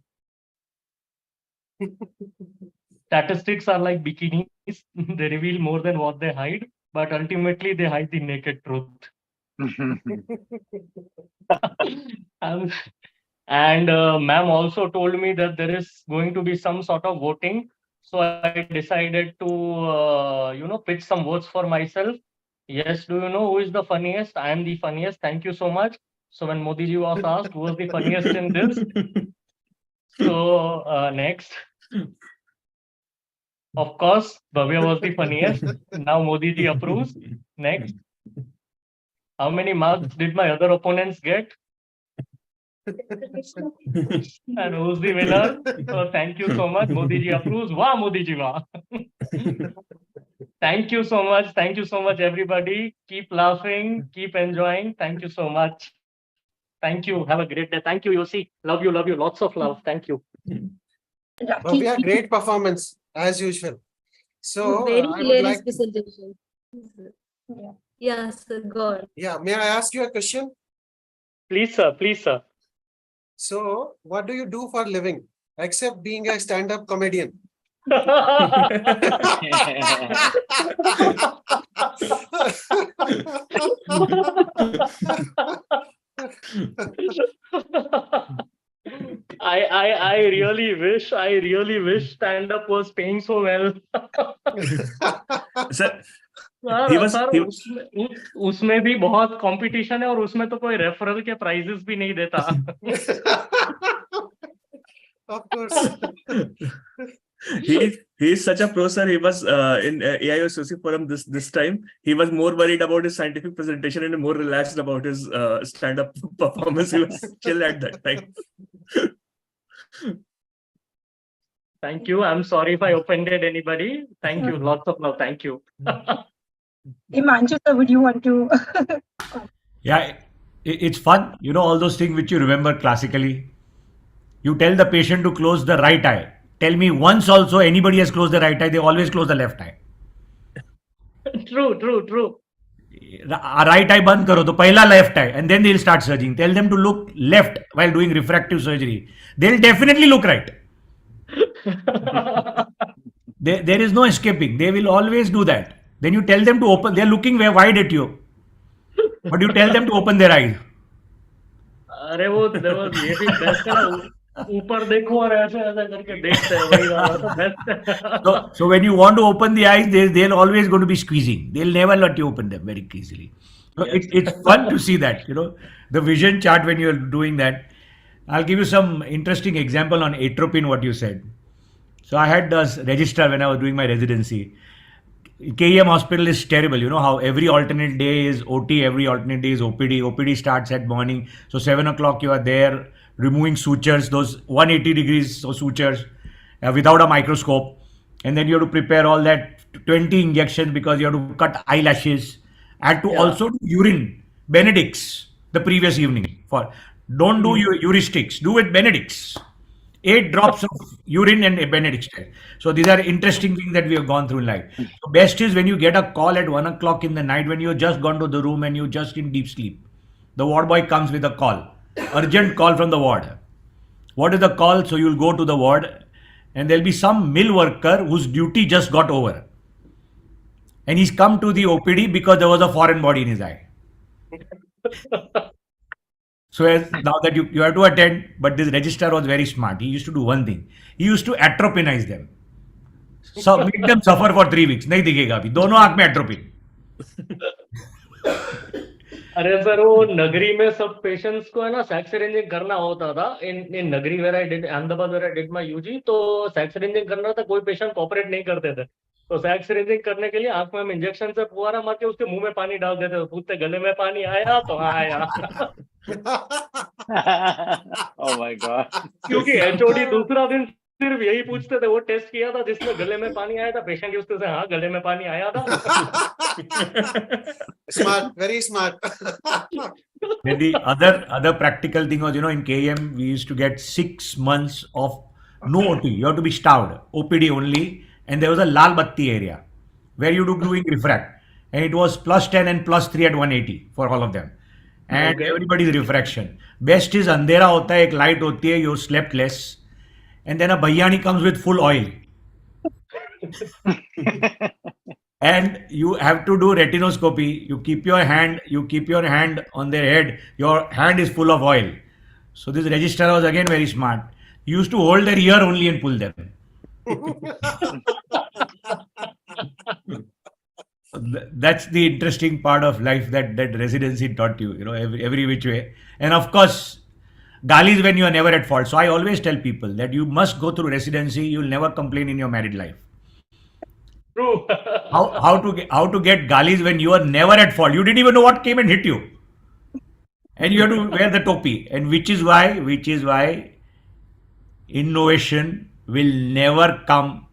Statistics are like bikinis. They reveal more than what they hide, but ultimately they hide the naked truth. And ma'am also told me that there is going to be some sort of voting. So I decided to, pitch some votes for myself. Yes, do you know who is the funniest? I am the funniest. Thank you so much. So when Modi ji was asked who was the funniest in this, so next. Of course, Bhavya was the funniest. Now Modi ji approves. Next. How many marks did my other opponents get? And who's the winner? So thank you so much. Modi ji approves. Wow, Modi ji, wow. Thank you so much. Thank you so much, everybody. Keep laughing, keep enjoying. Thank you so much. Thank you. Have a great day. Thank you, Yosi. Love you, love you. Lots of love. Thank you. Bhavya, great performance as usual. So Very I would hilarious like. presentation. Yeah, sir, go on. Yeah, may I ask you a question? Please, sir. Please, sir. So, what do you do for a living except being a stand-up comedian? I really wish stand-up was paying so well. Sir, sir उसमें भी बहुत competition है और उसमें तो कोई referral के prices भी नहीं देता. Of course. he is such a pro, sir. He was in AIOSOC forum this time. He was more worried about his scientific presentation and more relaxed about his stand-up performance. He was chill at that time. Thank you. I'm sorry if I offended anybody. Thank you. Lots of love. Thank you. Himanshu, sir, would you want to? Yeah, it's fun. You know, all those things which you remember classically. You tell the patient to close the right eye. Tell me once also anybody has closed the right eye, they always close the left eye. True. Right eye बंद करो तो पहला left eye and then they'll start surging. Tell them to look left while doing refractive surgery. They'll definitely look right. There is no escaping. They will always do that. Then you tell them to open. They're looking very wide at you. But you tell them to open their eyes. अरे वो ये भी best है ना, ऊपर देखो और ऐसे करके देखते हैं, वही वाला तो बेस्ट है. So when you want to open the eyes, they'll always going to be squeezing. They'll never let you open them very easily. So it's fun to see that, you know, the vision chart when you're doing that. I'll give you some interesting example on atropine, what you said. So I had this registrar when I was doing my residency. KEM hospital is terrible. You know how every alternate day is OT, every alternate day is OPD. OPD starts at morning. So 7 o'clock you are there removing sutures, those 180 degrees of sutures without a microscope. And then you have to prepare all that 20 injections because you have to cut eyelashes and to also do urine, Benedicts the previous evening. Don't do heuristics, do it Benedicts. 8 drops of urine and a Benedict's. So these are interesting things that we have gone through in life. So best is when you get a call at 1 o'clock in the night when you have just gone to the room and you're just in deep sleep. The ward boy comes with a call, urgent call from the ward. What is the call? So you'll go to the ward and there'll be some mill worker whose duty just got over. And he's come to the OPD because there was a foreign body in his eye. So now that you have to attend, but this registrar was very smart. He used to do one thing. He used to atropinize them. So make them suffer for 3 weeks. नहीं दिखेगा अभी. दोनों आंख में atropine. अरे sir वो नगरी में सब पेशेंट्स को है ना सैक्स सिरिंजिंग करना होता था. In Nagri where I did Ahmedabad where I did my UG, तो सैक्स सिरिंजिंग करना था, कोई पेशेंट कोऑपरेट नहीं करते थे. तो सैक्स सिरिंजिंग करने के लिए आंख में हम इंजेक्शन से फुवारा मार के उसके मुंह में पानी डाल देते थे. पूछते गले में पानी आया तो आया. Oh my God. क्योंकि एचओडी दूसरा दिन सिर्फ यही पूछते थे, वो टेस्ट किया था जिसमें गले में पानी आया था, पेशेंट के उससे हाँ गले में पानी आया था. Smart, very smart. Then the other practical thing was, you know, in KM we used to get 6 months of no OT. You have to be starved, OPD only, and there was a lal batti area where you do doing refract, and it was +10 and +3 at 180 for all of them. And everybody's refraction. Best is अंधेरा होता है, एक light होती है, you slept less, and then a bhaiyani comes with full oil. And you have to do retinoscopy. You keep your hand on their head. Your hand is full of oil. So this registrar was again very smart. He used to hold their ear only and pull them. That's the interesting part of life that residency taught you, you know, every which way. And of course, galis when you are never at fault. So I always tell people that you must go through residency. You'll never complain in your married life. True. How to get galis when you are never at fault. You didn't even know what came and hit you. And you have to wear the topi. And which is why innovation will never come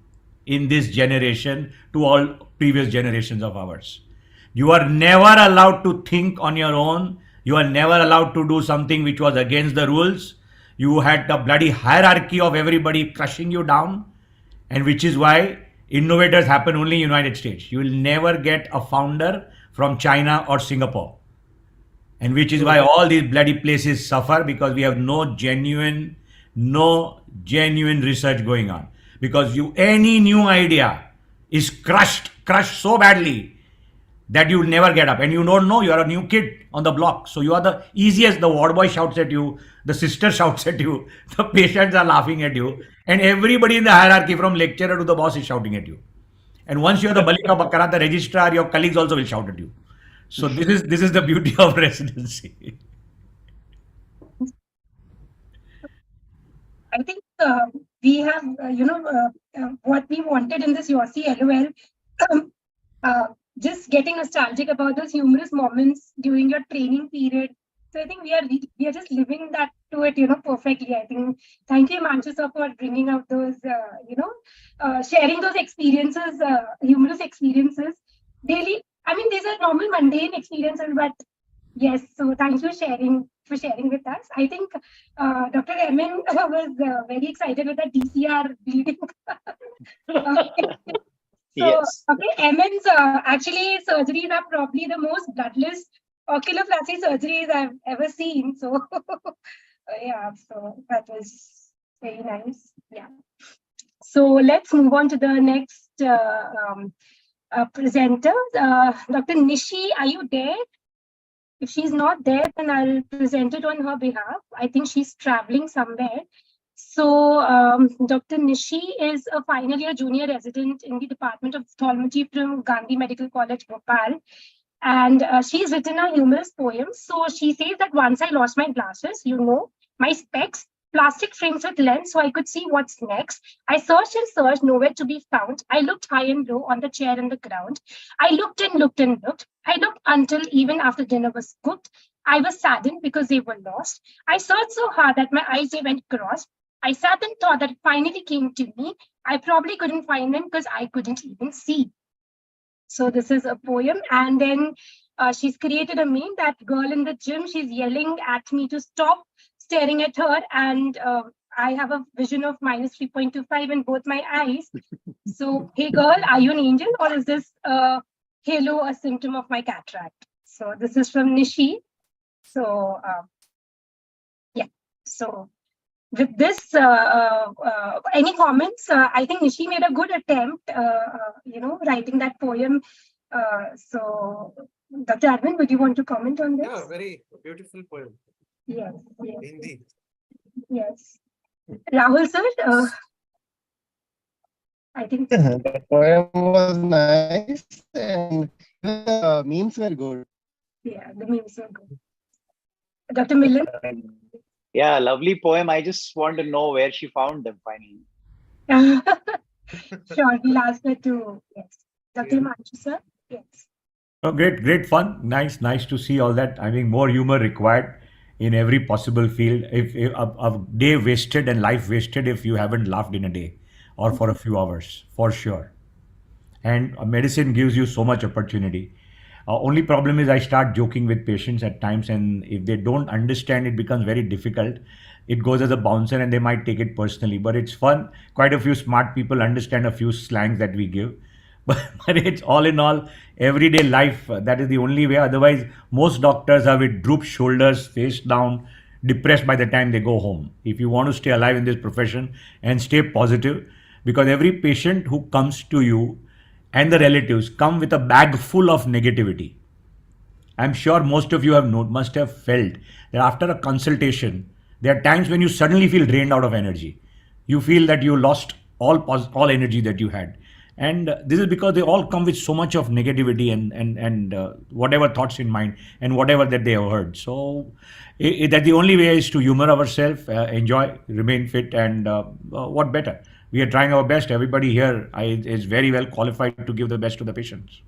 in this generation to all previous generations of ours. You are never allowed to think on your own. You are never allowed to do something which was against the rules. You had the bloody hierarchy of everybody crushing you down. And which is why innovators happen only in the United States. You will never get a founder from China or Singapore. And which is why all these bloody places suffer, because we have no genuine research going on. because any new idea is crushed so badly that you will never get up, and you don't know, you are a new kid on the block, so you are the easiest. The ward boy shouts at you, the sister shouts at you, the patients are laughing at you, and everybody in the hierarchy from lecturer to the boss is shouting at you. And once you are the Balika Bakara, the registrar, your colleagues also will shout at you. So this is the beauty of residency. I think we have, what we wanted in this YOSI LOL, just getting nostalgic about those humorous moments during your training period. So I think we are just living that to it, perfectly. I think. Thank you, Himanshu sir, for bringing out those, sharing those experiences, humorous experiences daily. I mean, these are normal mundane experiences, but yes. So thank you for sharing with us. I think Dr. Emin was very excited with the DCR bleeding. So, Yes. okay, Emin's actually surgeries are probably the most bloodless oculoplasty surgeries I've ever seen. So, yeah, so that was very nice. Yeah. So let's move on to the next presenter. Dr. Nishi, are you there? If she's not there, then I'll present it on her behalf. I think she's traveling somewhere. So Dr. Nishi is a final year junior resident in the Department of Ophthalmology from Gandhi Medical College, Bhopal. And she's written a humorous poem. So she says that once I lost my glasses, my specs, plastic frames with lens so I could see what's next. I searched and searched, nowhere to be found. I looked high and low on the chair and the ground. I looked and looked and looked. I looked until even after dinner was cooked. I was saddened because they were lost. I searched so hard that my eyes, they went cross. I sat and thought that it finally came to me. I probably couldn't find them because I couldn't even see. So this is a poem. And then she's created a meme, that girl in the gym, she's yelling at me to stop staring at her. And I have a vision of minus 3.25 in both my eyes. So, hey girl, are you an angel, or is this halo a symptom of my cataract? So this is from Nishi. So yeah, so with this, any comments? I think Nishi made a good attempt, writing that poem. So Dr. Arvind, would you want to comment on this? Yeah, very beautiful poem. Yes, yes. Indeed. Yes. Rahul sir, I think The poem was nice and the memes were good. yeah, the memes are good. Dr. Millen? Yeah, lovely poem. I just want to know where she found them finally. Sure, we'll ask her to, yes. Dr. Himanshu sir? Yes. Oh, great fun. Nice to see all that. I mean, more humor required in every possible field. If a day wasted and life wasted if you haven't laughed in a day or for a few hours, for sure. And medicine gives you so much opportunity. Only problem is I start joking with patients at times, and if they don't understand, it becomes very difficult. It goes as a bouncer, and they might take it personally. But it's fun. Quite a few smart people understand a few slangs that we give. But it's all in all, everyday life. That is the only way. Otherwise, most doctors are with drooped shoulders, face down, depressed by the time they go home. If you want to stay alive in this profession and stay positive, because every patient who comes to you and the relatives come with a bag full of negativity. I'm sure most of you must have felt that after a consultation, there are times when you suddenly feel drained out of energy. You feel that you lost all energy that you had, and this is because they all come with so much of negativity and whatever thoughts in mind and whatever that they have heard. So that the only way is to humor ourselves, enjoy, remain fit, and what better? We are trying our best. Everybody here is very well qualified to give the best to the patients.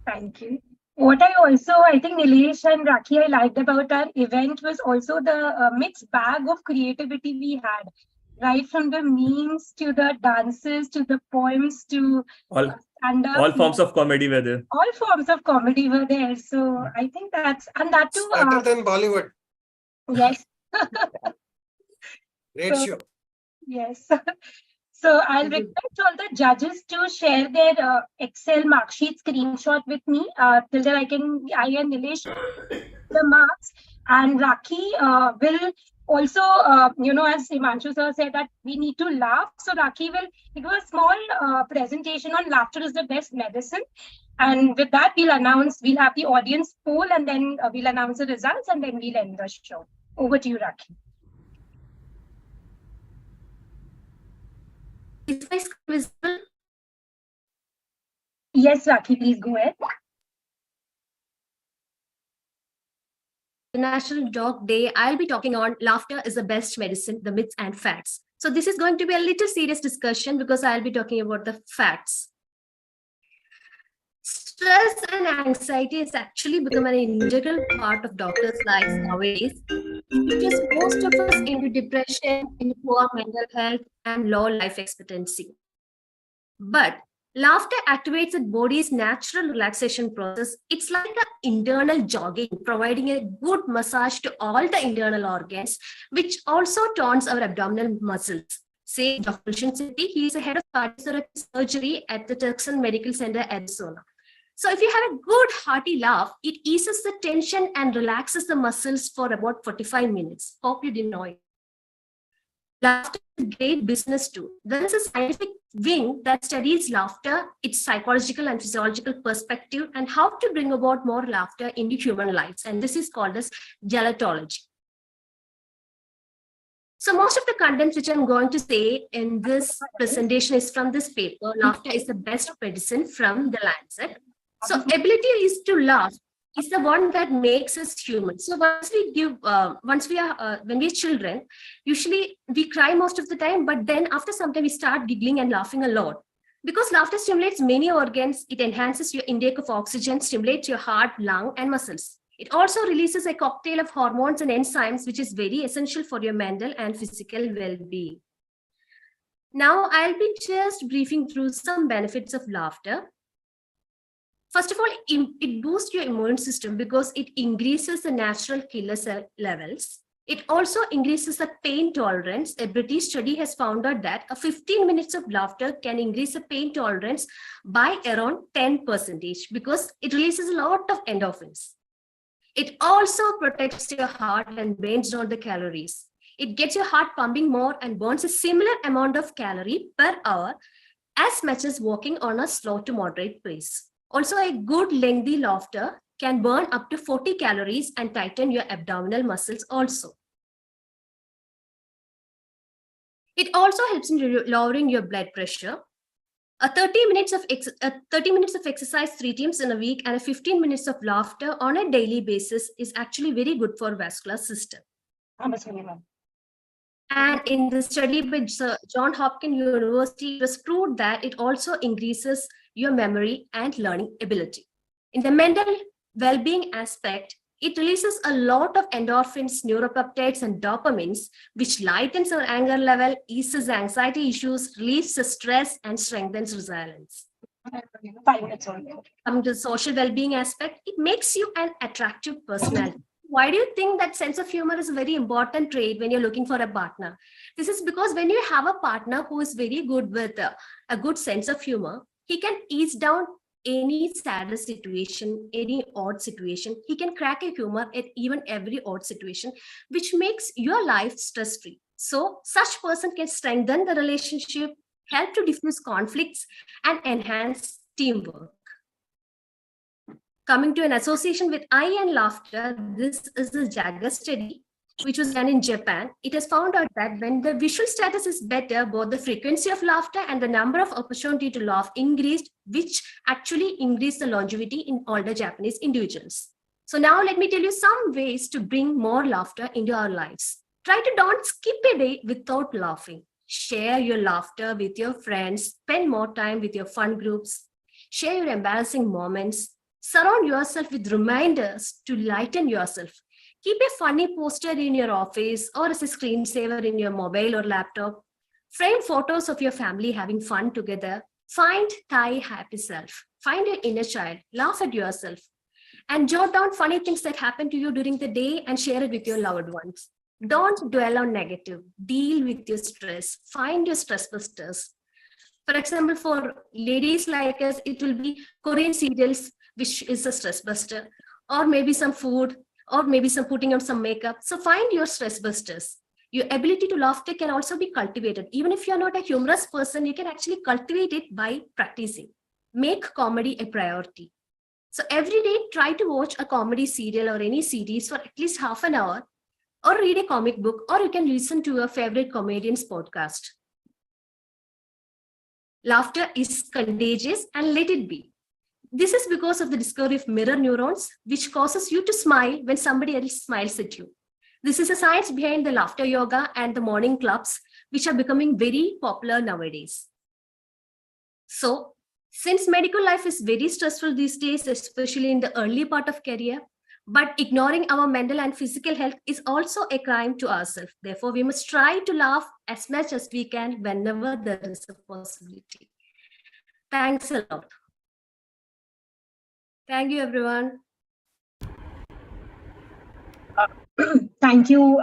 Thank you. What I think Nilesh and Rakhi, I liked about our event was also the mixed bag of creativity we had, right from the memes to the dances to the poems to stand-up. All forms of comedy were there. All forms of comedy were there. So I think and that too. Better than Bollywood. Yes. Great show. Yes. So I'll request all the judges to share their Excel mark sheet screenshot with me till that I and Nilesh the marks, and Rakhi will Also, as Himanshu sir said that we need to laugh. So Rakhi will give a small presentation on laughter is the best medicine. And with that, we'll have the audience poll, and then we'll announce the results, and then we'll end the show. Over to you, Rakhi. Is my screen visible? Yes, Rakhi, please go ahead. International Dog Day, I'll be talking on laughter is the best medicine, the myths and facts. So this is going to be a little serious discussion because I'll be talking about the facts. Stress and anxiety has actually become an integral part of doctors' lives nowadays. It pushes most of us into depression, into poor mental health, and low life expectancy. But laughter activates the body's natural relaxation process. It's like an internal jogging, providing a good massage to all the internal organs, which also tones our abdominal muscles. Say Dr. Shetty, he is the head of cardiothoracic surgery at the Tucson Medical Center, Arizona. So if you have a good hearty laugh, it eases the tension and relaxes the muscles for about 45 minutes. Hope you didn't know it. Laughter is great business too. There is a scientific wing that studies laughter, its psychological and physiological perspective, and how to bring about more laughter into human lives. And this is called as gelatology. So most of the content which I'm going to say in this presentation is from this paper, Laughter is the Best Medicine from the Lancet. So ability is to laugh is the one that makes us human. So when we're children, usually we cry most of the time, but then after some time we start giggling and laughing a lot. Because laughter stimulates many organs, it enhances your intake of oxygen, stimulates your heart, lung, and muscles. It also releases a cocktail of hormones and enzymes, which is very essential for your mental and physical well-being. Now, I'll be just briefing through some benefits of laughter. First of all, it boosts your immune system because it increases the natural killer cell levels. It also increases the pain tolerance. A British study has found out that 15 minutes of laughter can increase the pain tolerance by around 10% because it releases a lot of endorphins. It also protects your heart and burns down the calories. It gets your heart pumping more and burns a similar amount of calorie per hour as much as walking on a slow to moderate pace. Also, a good lengthy laughter can burn up to 40 calories and tighten your abdominal muscles also. It also helps in lowering your blood pressure. 30 minutes of exercise 3 times in a week and 15 minutes of laughter on a daily basis is actually very good for vascular system. And in the study by Johns Hopkins University, it was proved that it also increases your memory and learning ability. In the mental well-being aspect, it releases a lot of endorphins, neuropeptides, and dopamines, which lightens our anger level, eases anxiety issues, relieves the stress, and strengthens resilience. 5 minutes only. Coming to the social well-being aspect, it makes you an attractive personality. Why do you think that sense of humor is a very important trait when you're looking for a partner? This is because when you have a partner who is very good with a good sense of humor, he can ease down any sad situation, any odd situation. He can crack a humor at even every odd situation, which makes your life stress-free. So such person can strengthen the relationship, help to diffuse conflicts, and enhance teamwork. Coming to an association with eye and laughter, this is the Jagger study, which was done in Japan. It has found out that when the visual status is better, both the frequency of laughter and the number of opportunity to laugh increased, which actually increased the longevity in older Japanese individuals. So now let me tell you some ways to bring more laughter into our lives. Try to don't skip a day without laughing. Share your laughter with your friends. Spend more time with your fun groups. Share your embarrassing moments. Surround yourself with reminders to lighten yourself. Keep a funny poster in your office or as a screensaver in your mobile or laptop. Frame photos of your family having fun together. Find thy happy self. Find your inner child. Laugh at yourself. And jot down funny things that happen to you during the day and share it with your loved ones. Don't dwell on negative. Deal with your stress. Find your stress busters. For example, for ladies like us, it will be Korean serials, which is a stress buster, or maybe some food, or maybe some putting on some makeup. So find your stress busters. Your ability to laughter can also be cultivated. Even if you're not a humorous person, you can actually cultivate it by practicing. Make comedy a priority. So every day, try to watch a comedy serial or any series for at least half an hour, or read a comic book, or you can listen to your favorite comedian's podcast. Laughter is contagious, and let it be. This is because of the discovery of mirror neurons, which causes you to smile when somebody else smiles at you. This is a science behind the laughter yoga and the morning clubs, which are becoming very popular nowadays. So, since medical life is very stressful these days, especially in the early part of career, but ignoring our mental and physical health is also a crime to ourselves. Therefore, we must try to laugh as much as we can whenever there is a possibility. Thanks a lot. Thank you, everyone. Thank you,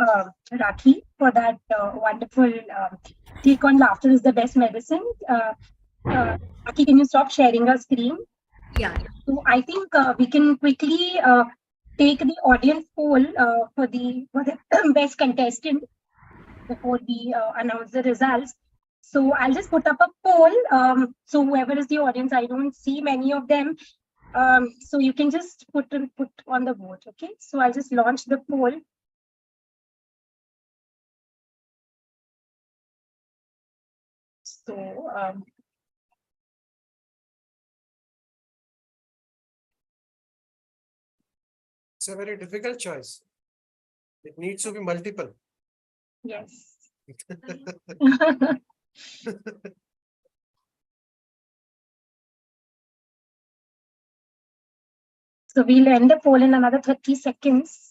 Rakhi, for that wonderful take on laughter is the best medicine. Rakhi, can you stop sharing your screen? Yeah. So I think we can quickly take the audience poll for the best contestant before we announce the results. So I'll just put up a poll. So whoever is the audience, I don't see many of them. So you can just put on the vote, okay? So I'll just launch the poll. So it's a very difficult choice. It needs to be multiple. yes. So we'll end the poll in another 30 seconds.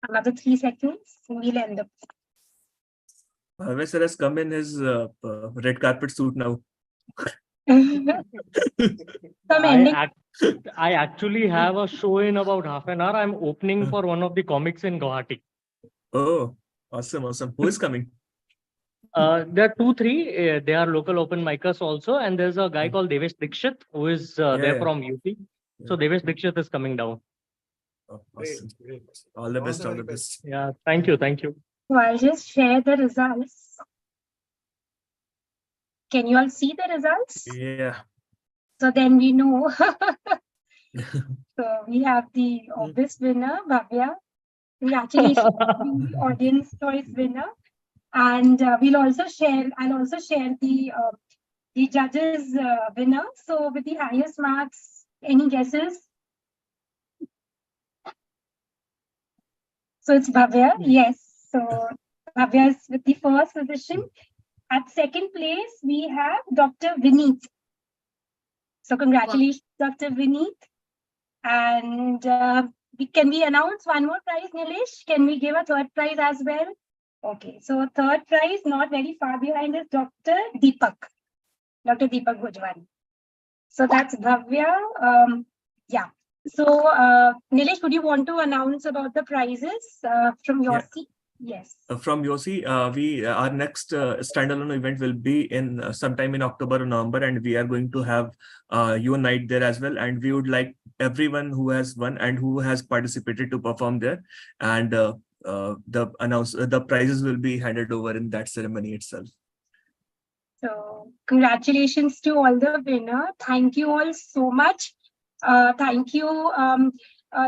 Another 3 seconds. We'll end the Sir has come in his red carpet suit now. I actually have a show in about half an hour. I'm opening for one of the comics in Guwahati. Oh, awesome, awesome. Who is coming? There are 2-3. They are local open micers also, and there's a guy called Devesh Dikshit who is there yeah. from UP. So Devesh Dikshit is coming down. Oh, awesome. All the best, all the best. Yeah, thank you, thank you. So I'll just share the results. Can you all see the results? Yeah. So then we know. So we have the obvious winner, Bhavya. Congratulations to the audience choice winner. And I'll also share the judges winner. So with the highest marks, any guesses? So it's Bhavya, yes. So Bhavya is with the first position. At second place, we have Dr. Vineet. So congratulations, Dr. Vineet. And can we announce one more prize, Nilesh? Can we give a third prize as well? Okay, so third prize, not very far behind, is Dr. Deepak Bhojwani. So that's Bhavya. Yeah. So Nilesh, would you want to announce about the prizes from YOSI? Yes. From YOSI, our next standalone event will be in sometime in October or November, and we are going to have your night there as well. And we would like everyone who has won and who has participated to perform there. And the prizes will be handed over in that ceremony itself. So congratulations to all the winners. Thank you all so much. Thank you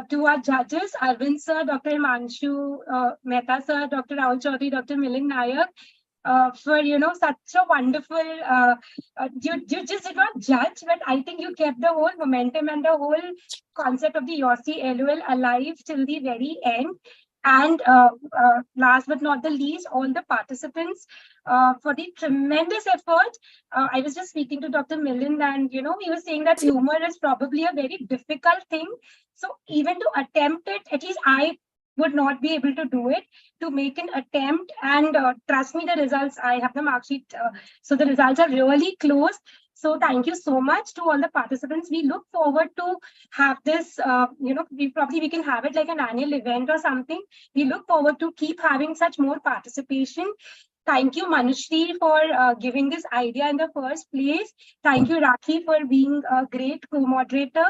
to our judges, Arvind sir, Dr. Himanshu Mehta sir, Dr. Rahul Chaudhary, Dr. Milind Nayak, for such a wonderful. You just did not judge, but I think you kept the whole momentum and the whole concept of the YOSI LOL alive till the very end. And last but not the least, all the participants for the tremendous effort. I was just speaking to Dr. Milind, and he was saying that humor is probably a very difficult thing. So even to attempt it, at least I would not be able to do it, to make an attempt. And trust me, the results, I have the mark sheet. So the results are really close. So thank you so much to all the participants. We look forward to have this, we can have it like an annual event or something. We look forward to keep having such more participation. Thank you, Manushri, for giving this idea in the first place. Thank you, Rakhi, for being a great co-moderator.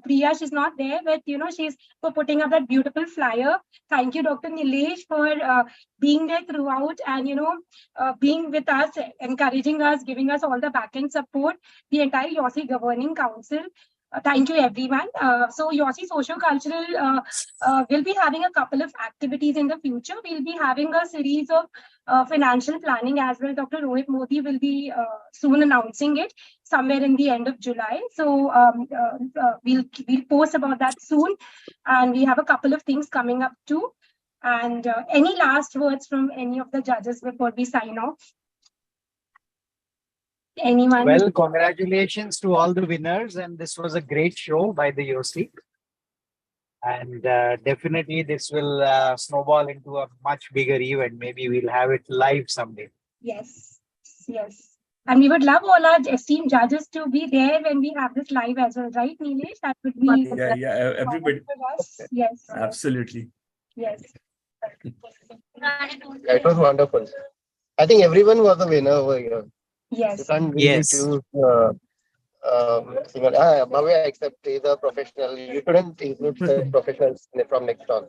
Priya, she's not there, but she's for putting up that beautiful flyer. Thank you, Dr. Nilesh, for being there throughout and being with us, encouraging us, giving us all the back-end support. The entire YOSI Governing Council. Thank you, everyone. So YOSI Socio-Cultural will be having a couple of activities in the future. We'll be having a series of financial planning as well. Dr. Rohit Modi will be soon announcing it somewhere in the end of July. So we'll post about that soon. And we have a couple of things coming up too. And any last words from any of the judges before we sign off? Anyone? Well, congratulations to all the winners, and this was a great show by the YOSI. And definitely this will snowball into a much bigger event. Maybe we'll have it live someday. Yes, yes. And we would love all our esteemed judges to be there when we have this live as well, right, Nilesh? That would be everybody. for us. Yes. Absolutely. Yes. It was wonderful. I think everyone was a winner over here. Yes. You can't really Yes. choose Bhavya, except he's a professional. You shouldn't include the professionals from next on.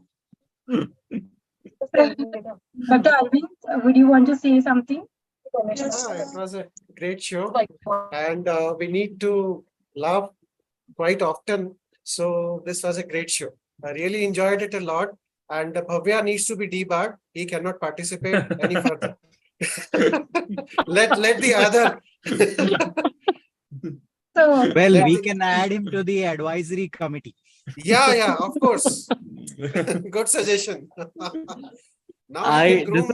Dr. Arvind, would you want to say something? It was a great show, and we need to laugh quite often. So this was a great show. I really enjoyed it a lot. And Bhavya needs to be debarred. He cannot participate any further. let the other. So Well, we can add him to the advisory committee. Yeah, of course. Good suggestion. Now we can groom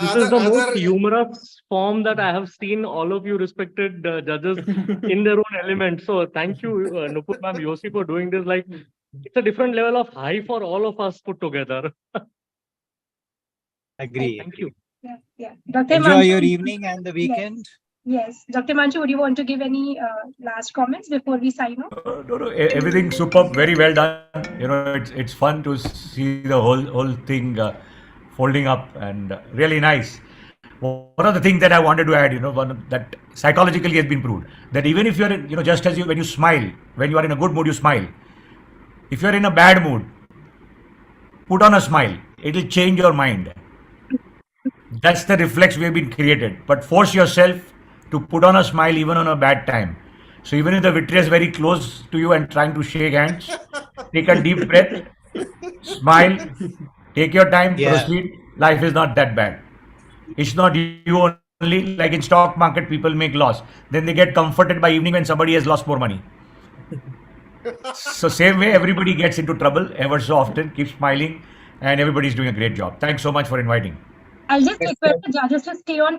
This is the most humorous form that I have seen all of you respected judges in their own element. So thank you, Nupur ma'am, YOSI, for doing this. Like, it's a different level of high for all of us put together. Agree. Thank you. Yeah. Dr. Enjoy Manju, your evening and the weekend. Yes. Dr. Manchu, would you want to give any last comments before we sign off? No, everything superb, very well done. It's fun to see the whole thing folding up and really nice. One of the things that I wanted to add, that psychologically has been proved, that even if you're in, just as when you smile, when you are in a good mood, you smile. If you're in a bad mood, put on a smile. It'll change your mind. That's the reflex we have been created. But force yourself to put on a smile even on a bad time. So even if the victory is very close to you and trying to shake hands, take a deep breath, smile, take your time, proceed. Life is not that bad. It's not you only. Like in stock market, people make loss. Then they get comforted by evening when somebody has lost more money. So same way, everybody gets into trouble ever so often. Keep smiling, and everybody's doing a great job. Thanks so much for inviting. I'll just request the judges to stay on